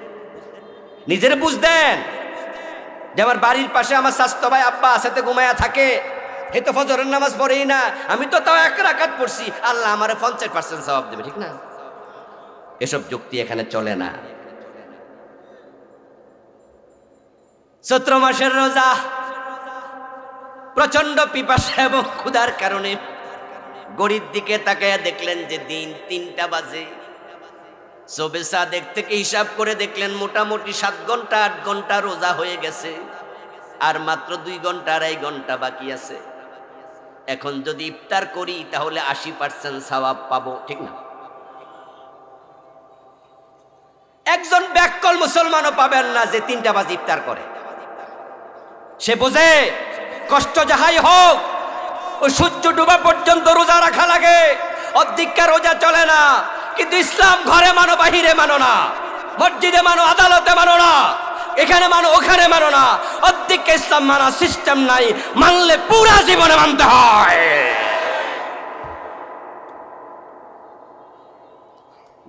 নিজের বুঝ দেন যে আমার বাড়ির পাশে আমার স্বাস্থ্য ভাই আব্বা সাথে ঘুমায়া থাকে, এই তো ফজরের নামাজ পড়েই না, আমি তো তাও 1 রাকাত পড়ছি, আল্লাহ আমারে 50% সওয়াব দেবে, ঠিক না? এসব যুক্তি এখানে চলে না। চৈত্র মাসের রোজা, প্রচন্ড পিপাসা এবং ক্ষুধার কারণে ঘড়ির দিকে তাকায়া দেখলেন যে দিন 3টা বাজে। শবে সাদেক থেকে হিসাব করে দেখলেন মোটামুটি 7 ঘন্টা 8 ঘন্টা রোজা হয়ে গেছে, আর মাত্র 2 ঘন্টা 2.5 ঘন্টা বাকি আছে। এখন যদি ইফতার করি তাহলে 80% সওয়াব পাবো, ঠিক না? একজন ব্যাককল মুসলমানও পাবেন না যে 3টা বাজে ইফতার করে। সে বোঝে কষ্ট যাহাই হোক ওই সূর্য ডোবা পর্যন্ত রোজা রাখা লাগে, অর্ধেকটা রোজা চলে না। কিন্তু ইসলাম ঘরে মানো বাহিরে মানো না, মসজিদে মানো আদালতে মানো না, এখানে মানো ওখানে মানো না, অর্ধেকটা ইসলাম মানা সিস্টেম নাই, মানলে পুরা জীবনে মানতে হয়।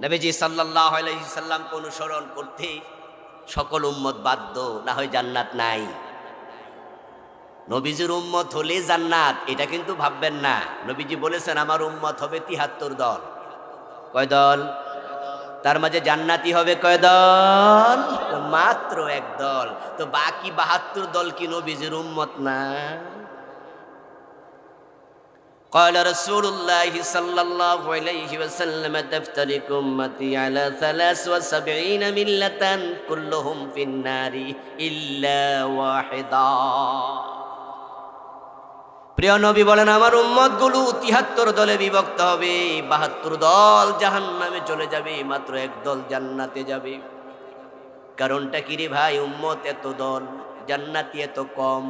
নবীজি সাল্লাল্লাহু আলাইহি সাল্লামকে অনুসরণ করতে সকল উম্মত বাধ্য, না হয় জান্নাত নাই। নবীজির উম্মত হলে জান্নাত, এটা কিন্তু ভাববেন না। নবীজি বলেছেন আমার উম্মত হবে 73 দল। কয় দল? তার মাঝে জান্নাতি হবে কয় দল? মাত্র 1 দল। তো বাকি 72 দল কি নবীজির উম্মত না? قال رسول الله صلى الله عليه وسلم تفترق أمتي على 73 ملة كلهم في النار إلا واحدا। প্রিয় নবী বলেন আমার উম্মত গুলো 73 দলে বিভক্ত হবে, 72 দল জাহান্নামে চলে যাবে, মাত্র 1 দল জান্নাতে যাবে। কারণটা কি রে ভাই? উম্মত এত দল, জান্নাতি এত কম।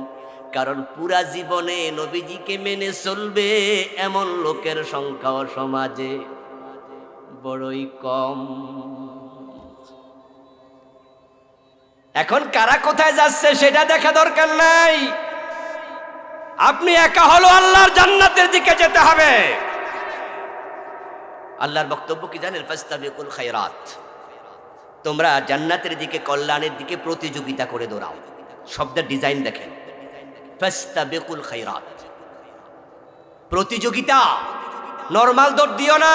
কারণ পুরা জীবনে নবীজিকে মেনে চলবে এমন লোকের সংখ্যাও সমাজে বড়ই কম। এখন কারা কোথায় যাচ্ছে সেটা দেখা দরকার নাই, আপনি একা হলো আল্লাহর জান্নাতের দিকে যেতে হবে। আল্লাহর বক্তব্য কি জানেন? ফাস্তাবিকুল খায়রাত, তোমরা জান্নাতের দিকে, কল্যাণের দিকে প্রতিযোগিতা করে দৌড়াও। শব্দের ডিজাইন দেখেন, ফাস্তাবিকুল খায়রাত, প্রতিযোগিতা। নরমাল দৌড় দিও না,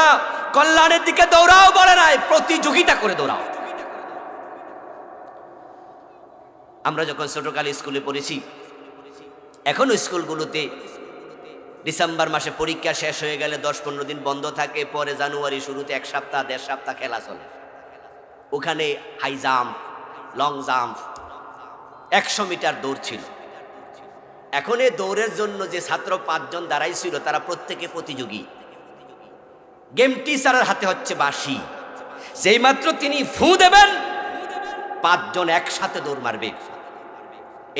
কল্যাণের দিকে দৌড়াও বলে নাই, প্রতিযোগিতা করে দৌড়াও। আমরা যখন ছোটকালে স্কুলে পড়েছি, এখনো স্কুলগুলোতে ডিসেম্বর মাসে পরীক্ষা শেষ হয়ে গেলে 10-15 দিন বন্ধ থাকে, পরে জানুয়ারি শুরুতে 1 সপ্তাহ 1.5 সপ্তাহ খেলা চলে। ওখানে high jump, long jump, 100 metre দৌড় ছিল। এখন এই দৌড়ের জন্য যে ছাত্র 5 জন দাঁড়াইছিল তারা প্রত্যেকে প্রতিযোগী। গেম টিচারের হাতে হচ্ছে বাঁশি, যেই মাত্র তিনি ফু দেবেন 5 জন একসাথে দৌড় মারবে।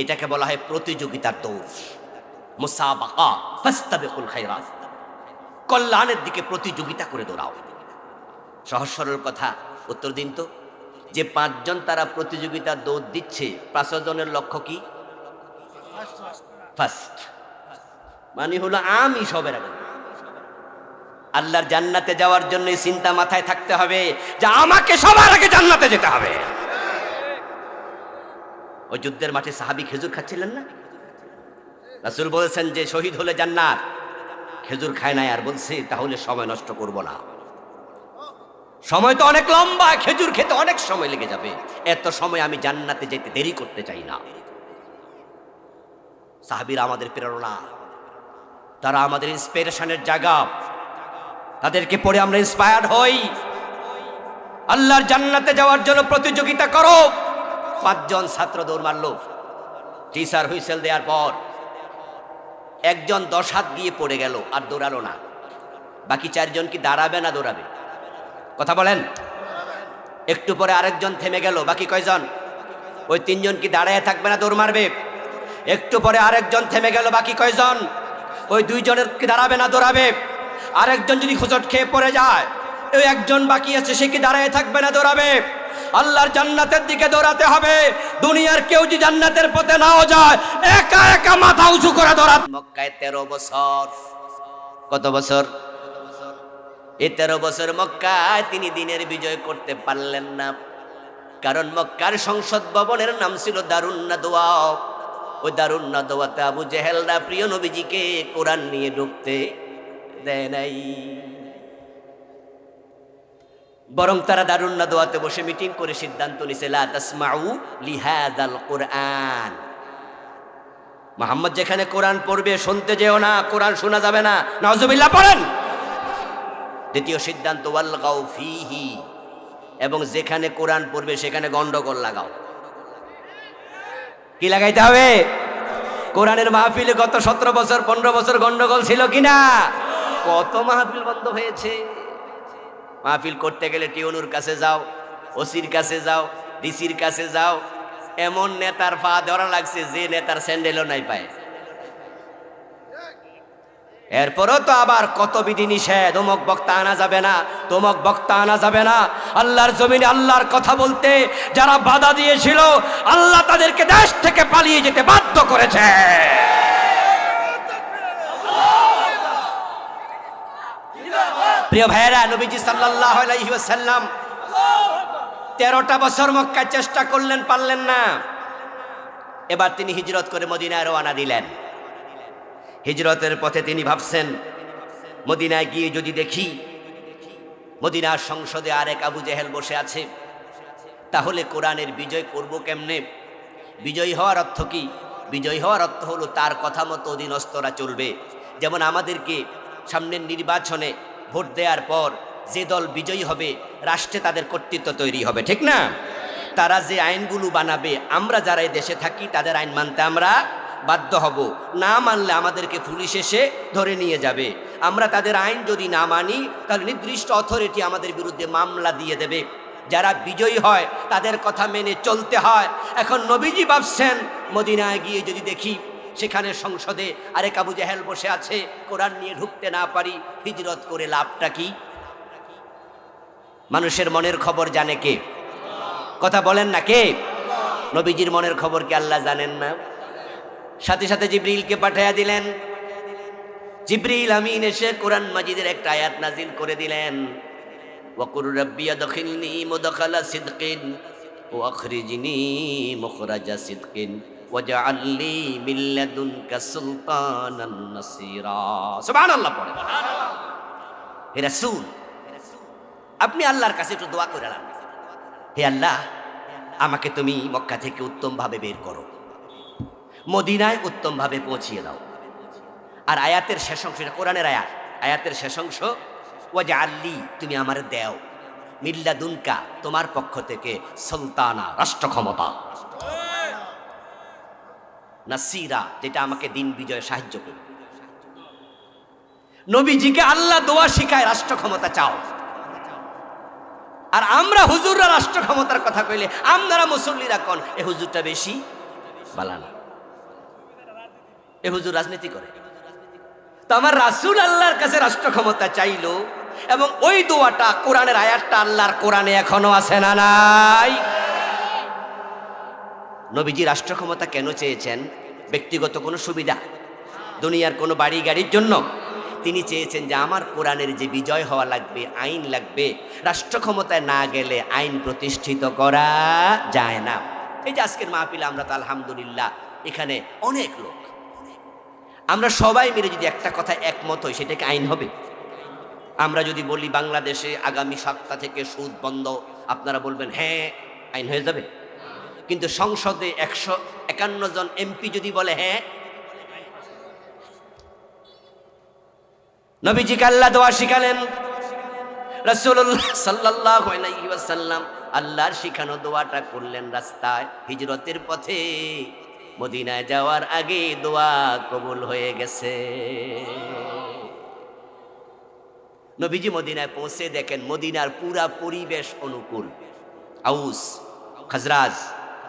এটাকে বলা হয় প্রতিযোগিতার দৌড়, মুসাবাকা। ফাস্তাবিকুল খায়রাত, কল্যাণের দিকে প্রতিযোগিতা করে দৌড়াও। সহজ সরল কথা, উত্তর দিন তো, যে 5 জন তারা প্রতিযোগিতার দৌড় দিচ্ছে, 5 জনের লক্ষ্য কি? ফার্স্ট, মানে হলো আমি সবের আগে। আল্লাহর জান্নাতে যাওয়ার জন্য চিন্তা মাথায় থাকতে হবে যে আমাকে সবার আগে জান্নাতে যেতে হবে। ওই যুদ্ধের মাঠে সাহাবী খেজুর খাচ্ছিলেন না? রাসূল বলেছেন যে শহীদ হলে জান্নাত, খেজুর খায় নাই আর বলছে তাহলে সময় নষ্ট করব না। সময় তো অনেক লম্বা, খেজুর খেতে অনেক সময় লেগে যাবে, এত সময় আমি জান্নাতে যেতে দেরি করতে চাই না। সাহাবীরা আমাদের প্রেরণা, তারা আমাদের ইন্সপিরেশনের জায়গা, তাদেরকে পড়ে আমরা ইন্সপায়ার্ড হই। আল্লাহর জান্নাতে যাওয়ার জন্য প্রতিযোগিতা করো। 5 জন ছাত্র দৌড় মারল, টিচার হুইসেল দেওয়ার পর একজন 10 হাত দিয়ে পড়ে গেল, আর দৌড়ালো না। বাকি 4 জন কি দাঁড়াবে না দৌড়াবে? কথা বলেন। একটু পরে আরেকজন থেমে গেল, বাকি কয়জন? ওই 3 জন কি দাঁড়ায় থাকবে না দৌড় মারবে? একটু পরে আরেকজন থেমে গেল, বাকি কয়জন? ওই 2 জনের কি দাঁড়াবে না দৌড়াবে? আরেকজন যদি হোঁচট খেয়ে পড়ে যায়, ওই একজন বাকি আছে, সে কি দাঁড়ায় থাকবে না দৌড়াবে? আল্লাহর জান্নাতের দিকে দৌড়াতে হবে। দুনিয়ার কেউ যদি জান্নাতের পথে নাও যায়, একা একা মাথা উঁচু করে দৌড়াতে। মক্কায় 13 বছর। কত বছর? এই 13 বছর মক্কায় তিনি দিনের বিজয় করতে পারলেন না, কারণ মক্কার সংসদ ভবনের নাম ছিল দারুন নাদওয়া। ওই দারুন নাদওয়াতে আবু জেহেলরা প্রিয় নবীজিকে কোরআন নিয়ে ঢুকতে দেয় নাই, বরং তারা দারুন নাদওয়াতে বসে মিটিং করে সিদ্ধান্ত নিছে, লা তাসমাউ লিহাদাল কুরআন, মুহাম্মদ যেখানে কোরআন পড়বে শুনতে যেও না, কোরআন শোনা যাবে না। নাউজুবিল্লাহ পড়েন। দ্বিতীয় সিদ্ধান্ত, ওয়ালগাউ ফীহি, এবং যেখানে কোরআন পড়বে সেখানে গন্ডগোল লাগাও। কি লাগাইতে হবে? কোরআনের মাহফিলে গত 17 বছর 15 বছর গন্ডগোল ছিল কিনা? কত মাহফিল বন্ধ হয়েছে। মাহফিল করতে গেলে টিউনুর কাছে যাও, ওসির কাছে যাও, ডিসির কাছে যাও, এমন নেতার পা ধরা লাগছে যে নেতার স্যান্ডেলও নাই পায়। এরপরও তো আবার কত বিধি নিষেধ, অমুক বক্তা আনা যাবে না, তমুক বক্তা আনা যাবে না। আল্লাহর জমিনে আল্লাহর কথা বলতে যারা বাধা দিয়েছিল, আল্লাহ তাদেরকে দেশ থেকে পালিয়ে যেতে বাধ্য করেছে। প্রিয় ভাইয়েরা, নবীজি সাল্লাল্লাহু আলাইহি ওয়াসাল্লাম 13টা বছর মক্কায় চেষ্টা করলেন, পারলেন না। এবার তিনি হিজরত করে মদিনায় রওনা দিলেন। হিজরতের পথে তিনি ভাবছেন, মদিনায় গিয়ে যদি দেখি মদিনার সংসদে আরেক আবু জেহেল বসে আছে, তাহলে কোরআনের বিজয় করব কেমনে? বিজয়ী হওয়ার অর্থ কি? বিজয়ী হওয়ার অর্থ হলো তার কথা মতো অধীনস্থরা চলবে। যেমন আমাদেরকে সামনের নির্বাচনে ভোট দেওয়ার পর যে দল বিজয়ী হবে, রাষ্ট্রে তাদের কর্তৃত্ব তৈরি হবে, ঠিক না? তারা যে আইনগুলো বানাবে, আমরা যারা এই দেশে থাকি তাদের আইন মানতে আমরা বাধ্য হব। না মানলে আমাদেরকে পুলিশ এসে ধরে নিয়ে যাবে। আমরা তাদের আইন যদি না মানি, তাহলে নির্দিষ্ট অথরিটি আমাদের বিরুদ্ধে মামলা দিয়ে দেবে। যারা বিজয়ী হয় তাদের কথা মেনে চলতে হয়। এখন নবীজি ভাবছেন, মদিনায় গিয়ে যদি দেখি সেখানে সংসদে আরেক আবু জেহেল বসে আছে, কোরআন নিয়ে ঢুকতে না পারি, হিজরত করে লাভটা কি? মানুষের মনের খবর জানে কে? কথা বলেন না, কে? নবীজির মনের খবর কি আল্লাহ জানেন না? সাথে সাথে জিবরিলকে পাঠিয়ে দিলেন। জিবরিল আমিন এসে কোরআন মাজিদের একটা আয়াত নাজিল করে দিলেন, ওয়াকুর রাব্বি আদখিলনি মুদখালা সিদকিন ওয়া আখরিজনি মুখরাজা সিদকিন ওয়াজআল লি মিন লাদুনকা সুলতানান নাসীরা। সুবহানাল্লাহ পড়ে। হে রাসূল, আপনি আল্লাহর কাছে একটু দোয়া করে নেন, হে আল্লাহ, আমাকে তুমি মক্কা থেকে উত্তমভাবে বের করো, মদিনায় উত্তমভাবে পৌঁছিয়ে দাও। আর আয়াতের শেষ অংশ, এটা কোরআনের আয়াত, আয়াতের শেষ অংশ, ওয়াজআল লি, তুমি আমার দেও, মিন লাদুনকা, তোমার পক্ষ থেকে, সুলতানা, রাষ্ট্র ক্ষমতা, নাসীরা, যেটা আমাকে দিন বিজয়ে সাহায্য করবে। নবীজিকে আল্লাহ দোয়া শিখায়, রাষ্ট্র ক্ষমতা চাও। আর আমরা হুজুররা রাষ্ট্র ক্ষমতার কথা কইলে আপনারা মুসল্লিরা কোন এ হুজুরটা বেশি বালানা, এ হুজুর রাজনীতি করে। তো আমার রাসূল আল্লাহর কাছে রাষ্ট্র ক্ষমতা চাইলো, এবং ওই দোয়াটা, কোরআনের আয়াতটা আল্লাহর কোরআনে এখনো আছে না নাই? নবীজি রাষ্ট্র ক্ষমতা কেন চেয়েছেন? ব্যক্তিগত কোনো সুবিধা, দুনিয়ার কোনো বাড়ি গাড়ির জন্য? তিনি চেয়েছেন যে আমার কোরআনের যে বিজয় হওয়া লাগবে, আইন লাগবে, রাষ্ট্র ক্ষমতায় না গেলে আইন প্রতিষ্ঠিত করা যায় না। এই যে আজকের মাহফিলে আমরা তো আলহামদুলিল্লাহ এখানে অনেক লোক, আমরা সবাই মিলে যদি একটা কথা একমত হই, সেটাকে আইন হবে। আমরা যদি বলি বাংলাদেশে আগামী সপ্তাহ থেকে সুদ বন্ধ, আপনারা বলবেন হ্যাঁ, আইন হয়ে যাবে। কিন্তু সংসদে 151 জন এমপি যদি বলে হ্যাঁ, নবীজিকে আল্লাহ দোয়া শিখালেন, রাসূলুল্লাহ সাল্লাল্লাহু আলাইহি ওয়াসাল্লাম আল্লাহর শিখানো দোয়াটা করলেন রাস্তায়, হিজরতের পথে, মদিনায় যাওয়ার আগে দোয়া কবুল হয়ে গেছে। নবীজি মদিনায় পৌঁছে দেখেন মদিনার পুরা পরিবেশ অনুকূল। আউস, খাজরাজ,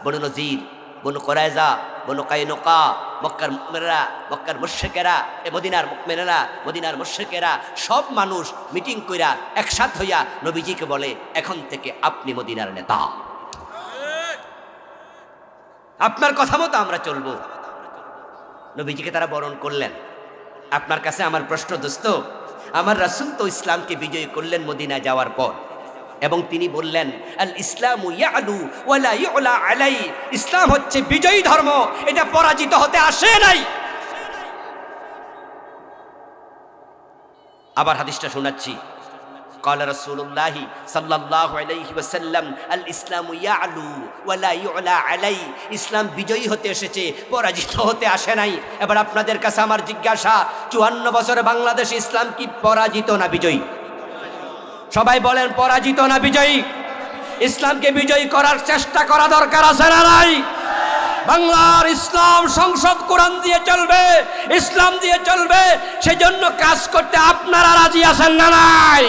বনু নজির, বনু কোরাইজা, বনু কাইনুকা, মক্কার মুমিনেরা, মক্কার মুশরিকেরা, মদিনার মুমিনেরা, মদিনার মুশরিকেরা, সব মানুষ মিটিং কইরা একসাথ হইয়া নবীজিকে বলে, এখন থেকে আপনি মদিনার নেতা, আপনার কথা মতো আমরা চলবো। নবীজিকে তারা বরণ করলেন। আপনার কাছে আমার প্রশ্ন, দোস্ত, আমার রাসূল তো ইসলামকে বিজয় করলেন মদিনায় যাওয়ার পর, এবং তিনি বললেন, আল ইসলামু ইয়ালু ওয়ালা ইউলা আলাই, ইসলাম হচ্ছে বিজয়ী ধর্ম, এটা পরাজিত হতে আসে নাই। আবার হাদিসটা শোনাচ্ছি, ক্বালা রাসূলুল্লাহি সাল্লাল্লাহু আলাইহি ওয়াসাল্লাম, আল ইসলামু ইয়ালু ওয়ালা ইউলা আলাই, ইসলাম বিজয়ী হতে এসেছে, পরাজিত হতে আসে নাই। এবার আপনাদের কাছে আমার জিজ্ঞাসা, 54 বছরে বাংলাদেশে ইসলাম কি পরাজিত না বিজয়ী? সবাই বলেন, পরাজিত না বিজয়ী? ইসলামকে বিজয়ী করার চেষ্টা করা দরকার আছে না নাই? বাংলার ইসলাম সংসদ কোরআন দিয়ে চলবে, ইসলাম দিয়ে চলবে, সেজন্য কাজ করতে আপনারা রাজি আছেন না নাই?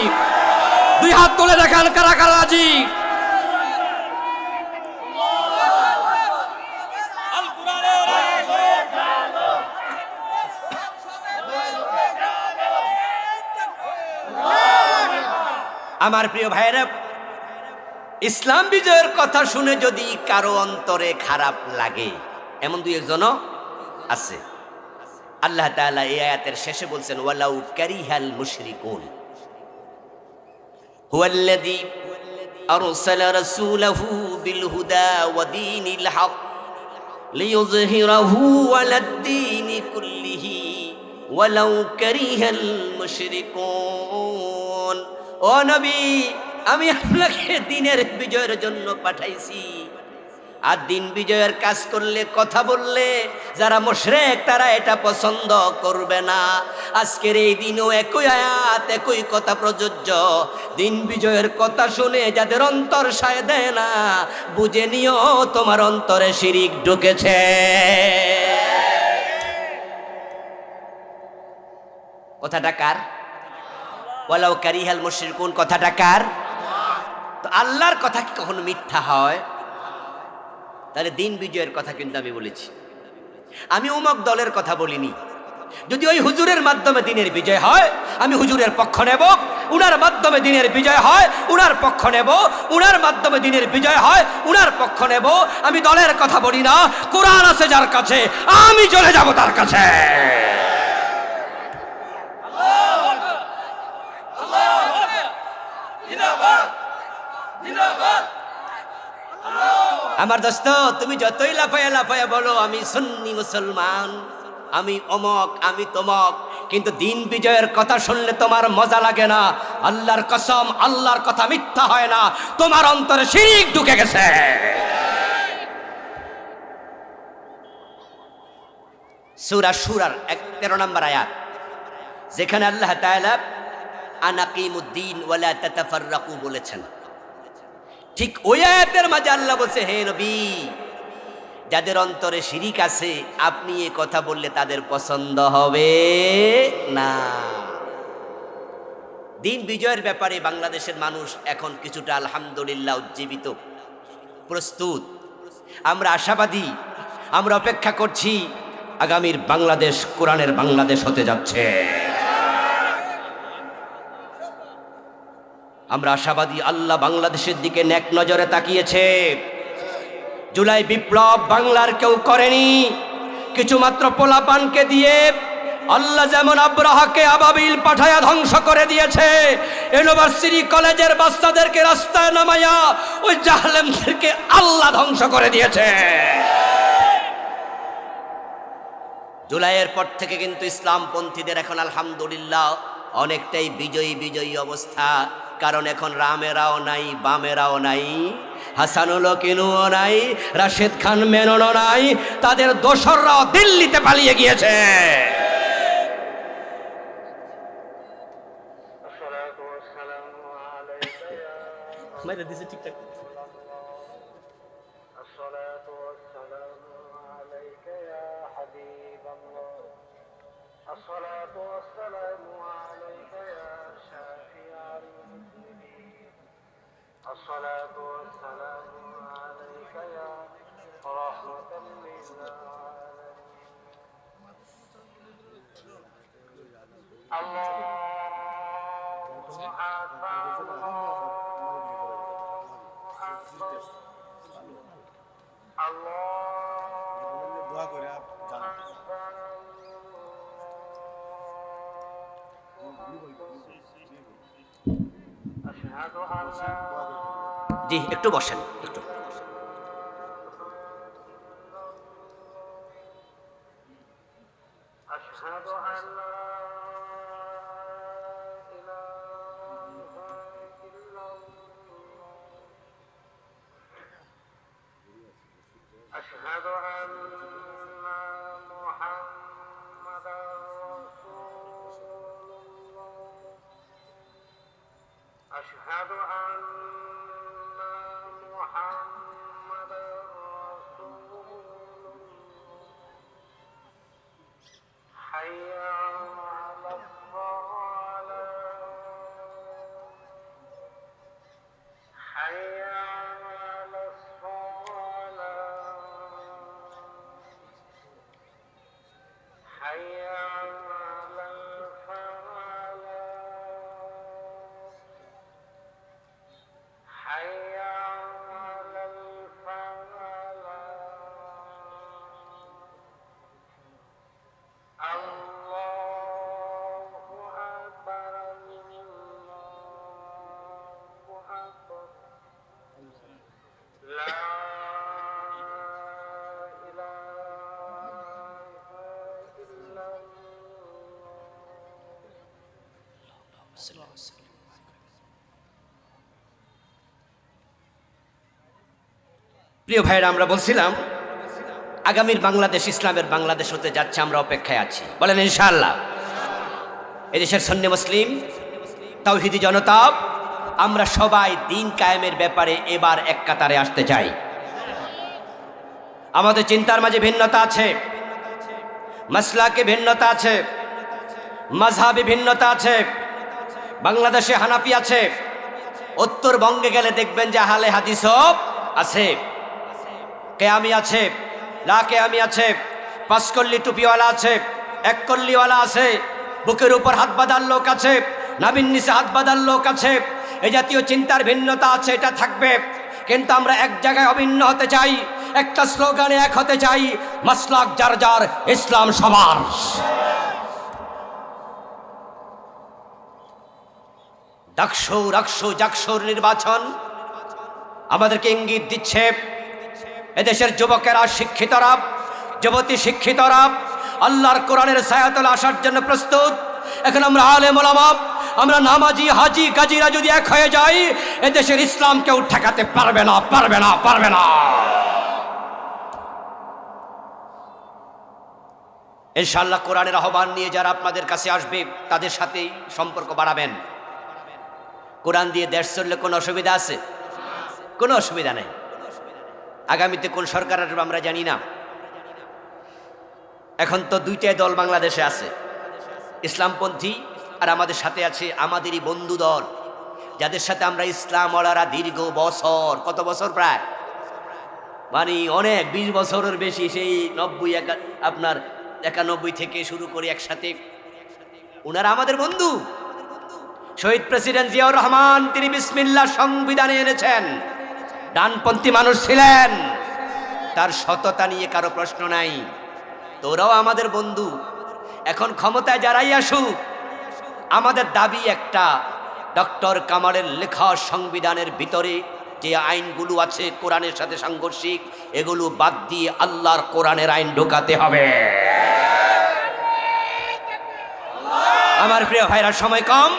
দুই হাত তুলে দেখান কারা কারা রাজি। আমার প্রিয় ভাইরা, ইসলাম বিজয়ের কথা শুনে যদি কারো অন্তরে খারাপ লাগে, এমন দুই একজনও আছে। আল্লাহ তাআলা এই আয়াতের শেষে বলছেন, ওয়ালাউ কারিহাল মুশরিকুন হুয়াল্লাযী আরসালা রাসূলাহু বিল হুদা ওয়া দীনিল হক লিইয়ুযহিরাহু আলাদ-দীনি কুল্লিহি ওয়ালাউ কারিহাল মুশরিকুন। ও নবী, আমি আপনাকে দিনের বিজয়ের জন্য পাঠাইছি, আর দিন বিজয়ের কাজ করলে, কথা বললে যারা মুশরিক তারা এটা পছন্দ করবে না। আজকের এই দিনও একই আয়াত, একই কথা প্রযোজ্য। দিন বিজয়ের কথা শুনে যাদের অন্তর সায় দেয় না, বুঝে নিও তোমার অন্তরে শিরিক ঢুকেছে। কথাটা কার? ওয়ালাউ কারিহাল মুশরিকুন কথাটা কার? তো আল্লাহর কথা কি কখনো মিথ্যা হয়? তাহলে দিন বিজয়ের কথা কিন্তু আমি বলেছি, আমি অমুক দলের কথা বলিনি। যদি ওই হুজুরের মাধ্যমে দিনের বিজয় হয়, আমি হুজুরের পক্ষ নেব। উনার মাধ্যমে দিনের বিজয় হয়, উনার পক্ষ নেব। উনার মাধ্যমে দিনের বিজয় হয়, উনার পক্ষ নেব। আমি দলের কথা বলি না। কোরআন আছে যার কাছে, আমি চলে যাব তার কাছে। আমার দোস্ত, তুমি যতই লাফায়া লাফায়া বলো আমি সুন্নি মুসলমান, আমি অমক, আমি তমক, কিন্তু দিন বিজয়ের কথা শুনলে তোমার মজা লাগে না। আল্লাহর কসম, আল্লাহর কথা মিথ্যা হয় না। তোমার অন্তরে শিরক ঢুকে গেছে। সূরা শুরার 13 নম্বর আয়াত, যেখানে আল্লাহ তাআলা আনাকিমুদ্দিন ওয়ালা তাতাফাররাকু বলেছেন, ঠিক ওই আয়াতের মাঝে আল্লাহ বলছে, হে নবী, যাদের অন্তরে শিরিক আছে আপনি এ কথা বললে তাদের পছন্দ হবে না। দিন বিজয়ের ব্যাপারে বাংলাদেশের মানুষ এখন কিছুটা আলহামদুলিল্লাহ উজ্জীবিত, প্রস্তুত। আমরা আশাবাদী, আমরা অপেক্ষা করছি আগামীর বাংলাদেশ কোরআনের বাংলাদেশ হতে যাচ্ছে। আমরা আশাবাদী, আল্লাহ বাংলাদেশের দিকে নেক নজরে তাকিয়েছে। জুলাই বিপ্লব বাংলার কেউ করেনি, কিছু মাত্র পোলাপানকে দিয়ে আল্লাহ যেমন আব্রাহাকে আবাবিল পাঠায়া ধ্বংস করে দিয়েছে, ইউনিভার্সিটি কলেজের বাচ্চাদেরকে রাস্তায় নামাইয়া ওই জালেমদেরকে আল্লাহ ধ্বংস করে দিয়েছে। জুলাইয়ের পর থেকে কিন্তু ইসলামপন্থীদের এখন আলহামদুলিল্লাহ অনেকটাই বিজয়ী বিজয়ী অবস্থা। কারণ এখন রামেরাও নাই, বামেরাও নাই, হাসানুল কিনুও নাই, রাশেদ খান মেননও নাই, তাদের দোসররাও দিল্লিতে পালিয়ে গিয়েছে। ঠিকঠাক الصلاة والسلام عليك يا شافع المذنبين الصلاة والسلام عليك يا رحمة للعالمين الله أكبر জি একটু বসেন, একটু أشهد أن প্রিয় ভাইরা, আমরা বলছিলাম আগামীর বাংলাদেশ ইসলামের বাংলাদেশ হতে যাচ্ছে, আমরা অপেক্ষায় আছি। বলেন ইনশাআল্লাহ। এদেশের সুন্নি মুসলিম তাওহীদি জনতা আমরা সবাই দিন কায়েমের ব্যাপারে এবার এক কাতারে আসতে চাই। আমাদের চিন্তার মাঝে ভিন্নতা আছে, মাসলাকে ভিন্নতা আছে, মাযহাবি ভিন্নতা আছে। বাংলাদেশে হানাফি আছে, উত্তরবঙ্গে গেলে দেখবেন যে আহলে হাদিসও আছে, কেয়ামি আছে, লা কেয়ামি আছে, পাঁচকল্লি টুপিওয়ালা আছে, এককল্লিওয়ালা আছে, বুকের উপর হাত বাঁধার লোক আছে, নাভির নিচে হাত বাঁধার লোক আছে। এই জাতীয় চিন্তার ভিন্নতা আছে, এটা থাকবে, কিন্তু আমরা এক জায়গায় অভিন্ন হতে চাই, একটা স্লোগানে এক হতে চাই, মাসলাক যার যার, ইসলাম সবার। ডাকসু রাকসু জাকসুর নির্বাচন আমাদেরকে ইঙ্গিত দিচ্ছে এদেশের যুবকেরা, শিক্ষিতরা, যুবতী শিক্ষিতরা আল্লাহর কোরআনের ছায়াতলে আসার জন্য প্রস্তুত। এখন আমরা আলেম ওলামা, আমরা নামাজি হাজি গাজীরা যদি এক হয়ে যাই, এদেশের ইসলাম কেউ ঠেকাতে পারবে না, পারবে না, পারবে না। ইনশাআল্লাহ কোরআনের আহ্বান নিয়ে যারা আপনাদের কাছে আসবে তাদের সাথেই সম্পর্ক বাড়াবেন। কোরআন দিয়ে দেশ চললে কোনো অসুবিধা আছে? কোনো অসুবিধা নেই। আগামীতে কোন সরকার আসবে আমরা জানি না। এখন তো দুইটাই দল বাংলাদেশে আছে, ইসলামপন্থী আর আমাদের সাথে আছে আমাদেরই বন্ধু দল, যাদের সাথে আমরা ইসলাম ওলারা দীর্ঘ বছর, কত বছর, প্রায় মানে অনেক 20 বছরের বেশি, সেই 91 থেকে শুরু করে একসাথে, ওনারা আমাদের বন্ধু। শহীদ প্রেসিডেন্ট জিয়াউর রহমান তিনি বিসমিল্লাহ সংবিধানে এনেছেন, ডানপন্থী মানুষ ছিলেন, তার সততা নিয়ে কারো প্রশ্ন নাই। তোরাও আমাদের বন্ধু। এখন ক্ষমতায় যারাই আসুক, আমাদের দাবি একটা, ডক্টর কামালের লেখা সংবিধানের ভিতরে যে আইনগুলো আছে কোরআনের সাথে সাংঘর্ষিক, এগুলো বাদ দিয়ে আল্লাহর কোরআনের আইন ঢোকাতে হবে। আমার প্রিয় ভাইরা, সময় কম।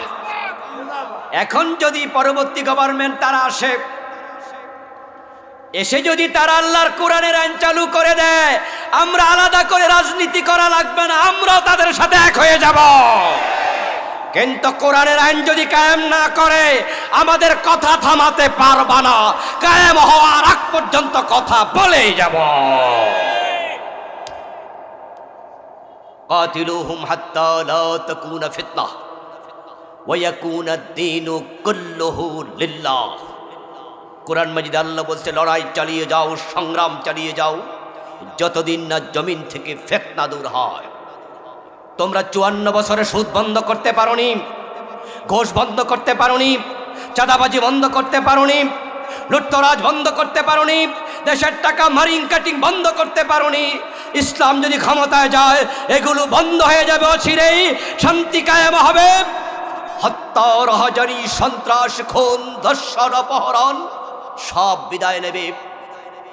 এখন যদি পরবর্তী গভর্নমেন্ট তারা আসে, এসে যদি তারা আল্লাহর কোরআনের আইন চালু করে দেয়, আমরা আলাদা করে রাজনীতি করা লাগবে না, আমরাও তাদের সাথে এক হয়ে যাব। কিন্তু কোরআনের আইন যদি কায়েম না করে, আমাদের কথা থামাতে পারবা না, কায়েম হওয়ার আগ পর্যন্ত কথা বলেই যাব। কাতিলুহুম হাত্তা লা তাকুনা ফিতনাহ ওয়া ইয়াকুনা আদ-দীনু কুল্লুহু লিল্লাহ। কোরআন মাজিদে আল্লাহ বলছে, লড়াই চালিয়ে যাও, সংগ্রাম চালিয়ে যাও, যতদিন না জমিন থেকে ফিতনা দূর হয়। তোমরা 54 বছরে সুদ বন্ধ করতে পারোনি, ঘোষ বন্ধ করতে পারোনি, চাঁদাবাজি বন্ধ করতে পারোনি, লুটতরাজ বন্ধ করতে পারোনি, দেশের টাকা মারিং কাটিং বন্ধ করতে পারোনি। ইসলাম যদি ক্ষমতায় যায়, এগুলো বন্ধ হয়ে যাবে, অচিরেই শান্তি কায়েম হবে। হত্যা, রাহাজানি, সন্ত্রাস, খুন, ধর্ষণ, অপহরণ সব বিদায় নেবে,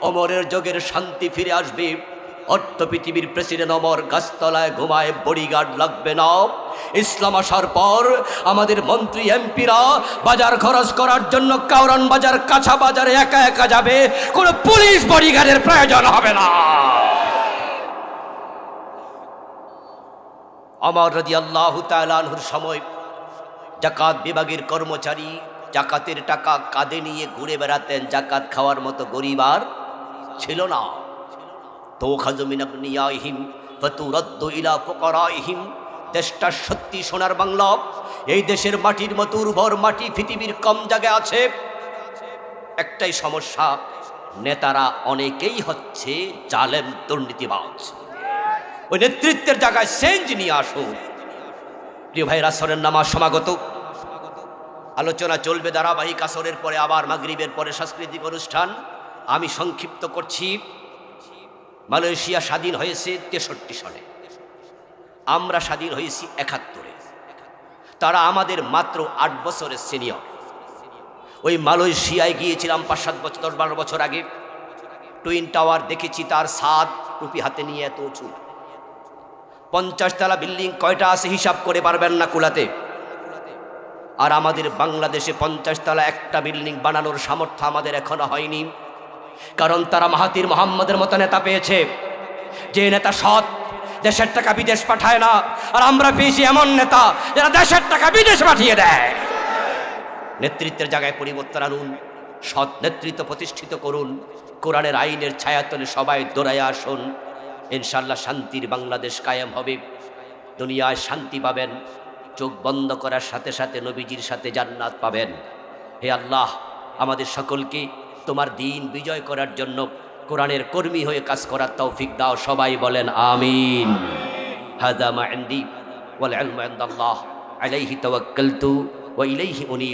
ওমরের যুগের শান্তি ফিরে আসবে। অর্থ পৃথিবীর প্রেসিডেন্ট ওমর গাছতলায় ঘুমায়, বডিগার্ড লাগবে না। ইসলাম আসার পর আমাদের মন্ত্রী এমপিরা বাজার খরচ করার জন্য কাউরান বাজার, কাঁচা বাজারে একা একা যাবে, কোনো পুলিশ বডিগার্ডের প্রয়োজন হবে না। ওমর রাদিয়াল্লাহু তাআলা আনহুর সময় জাকাত বিভাগের কর্মচারী জাকাতের টাকা কাঁধে নিয়ে ঘুরে বেড়াতেন, জাকাত খাওয়ার মতো গরিব আর ছিল না। তুখাযু মিন আগনিয়াহিম ফাতুরাদ্দু ইলা ফুকারাইহিম। দেশটা সত্যি সোনার বাংলা, এই দেশের মাটির মতো উর্বর মাটি পৃথিবীর কম জায়গায় আছে। একটাই সমস্যা, নেতারা অনেকেই হচ্ছে জালেম, দুর্নীতিবাজ। ওই নেতৃত্বের জায়গায় চেঞ্জ নিয়ে আসুন। প্রিয় ভাই, আসরের নামাজ সমাগত, আলোচনা চলবে ধারাবাহিক। আসরের পরে আবার মাগরিবের পরে সাংস্কৃতিক অনুষ্ঠান। আমি সংক্ষিপ্ত করছি। মালয়েশিয়া স্বাধীন হয়েছে 63 সনে, আমরা স্বাধীন হয়েছি 71-এ। তারা আমাদের মাত্র 8 বছরের সিনিয়র। ওই মালয়েশিয়ায় গিয়েছিলাম 5-7 বছর 10-12 বছর আগে। টুইন টাওয়ার দেখেছি, তার ছাদ টুপি হাতে নিয়ে এত উঁচু। 50 তলা বিল্ডিং কয়টা আছে হিসাব করে পারবেন না কুলাতে। আর আমাদের বাংলাদেশে 50 তলা একটা বিল্ডিং বানানোর সামর্থ্য আমাদের এখনো হয়নি, কারণ তারা মাহাতির মোহাম্মদের মতো নেতা পেয়েছে, যে নেতা সৎ, দেশের টাকা বিদেশ পাঠায় না। আর আমরা পেয়েছি এমন নেতা যারা দেশের টাকা বিদেশ পাঠিয়ে দেয়। নেতৃত্বের জায়গায় পরিবর্তন আনুন, সৎ নেতৃত্ব প্রতিষ্ঠিত করুন, কোরআনের আইনের ছায়াতলে সবাই দৌড়ায় আসুন। ইনশাআল্লাহ শান্তির বাংলাদেশ কায়েম হবে, দুনিয়ায় শান্তি পাবেন, চোখ বন্ধ করার সাথে সাথে নবীজির সাথে জান্নাত পাবেন। হে আল্লাহ, আমাদের সকলকে তোমার দিন বিজয় করার জন্য কোরআনের কর্মী হয়ে কাজ করার তৌফিক দাও। সবাই বলেন আমিন। হাদা মা ইনদি ওয়াল ইলমু ইনদাল্লাহ আলাইহি তাওয়াক্কালতু ওয়া ইলাইহি উনীব।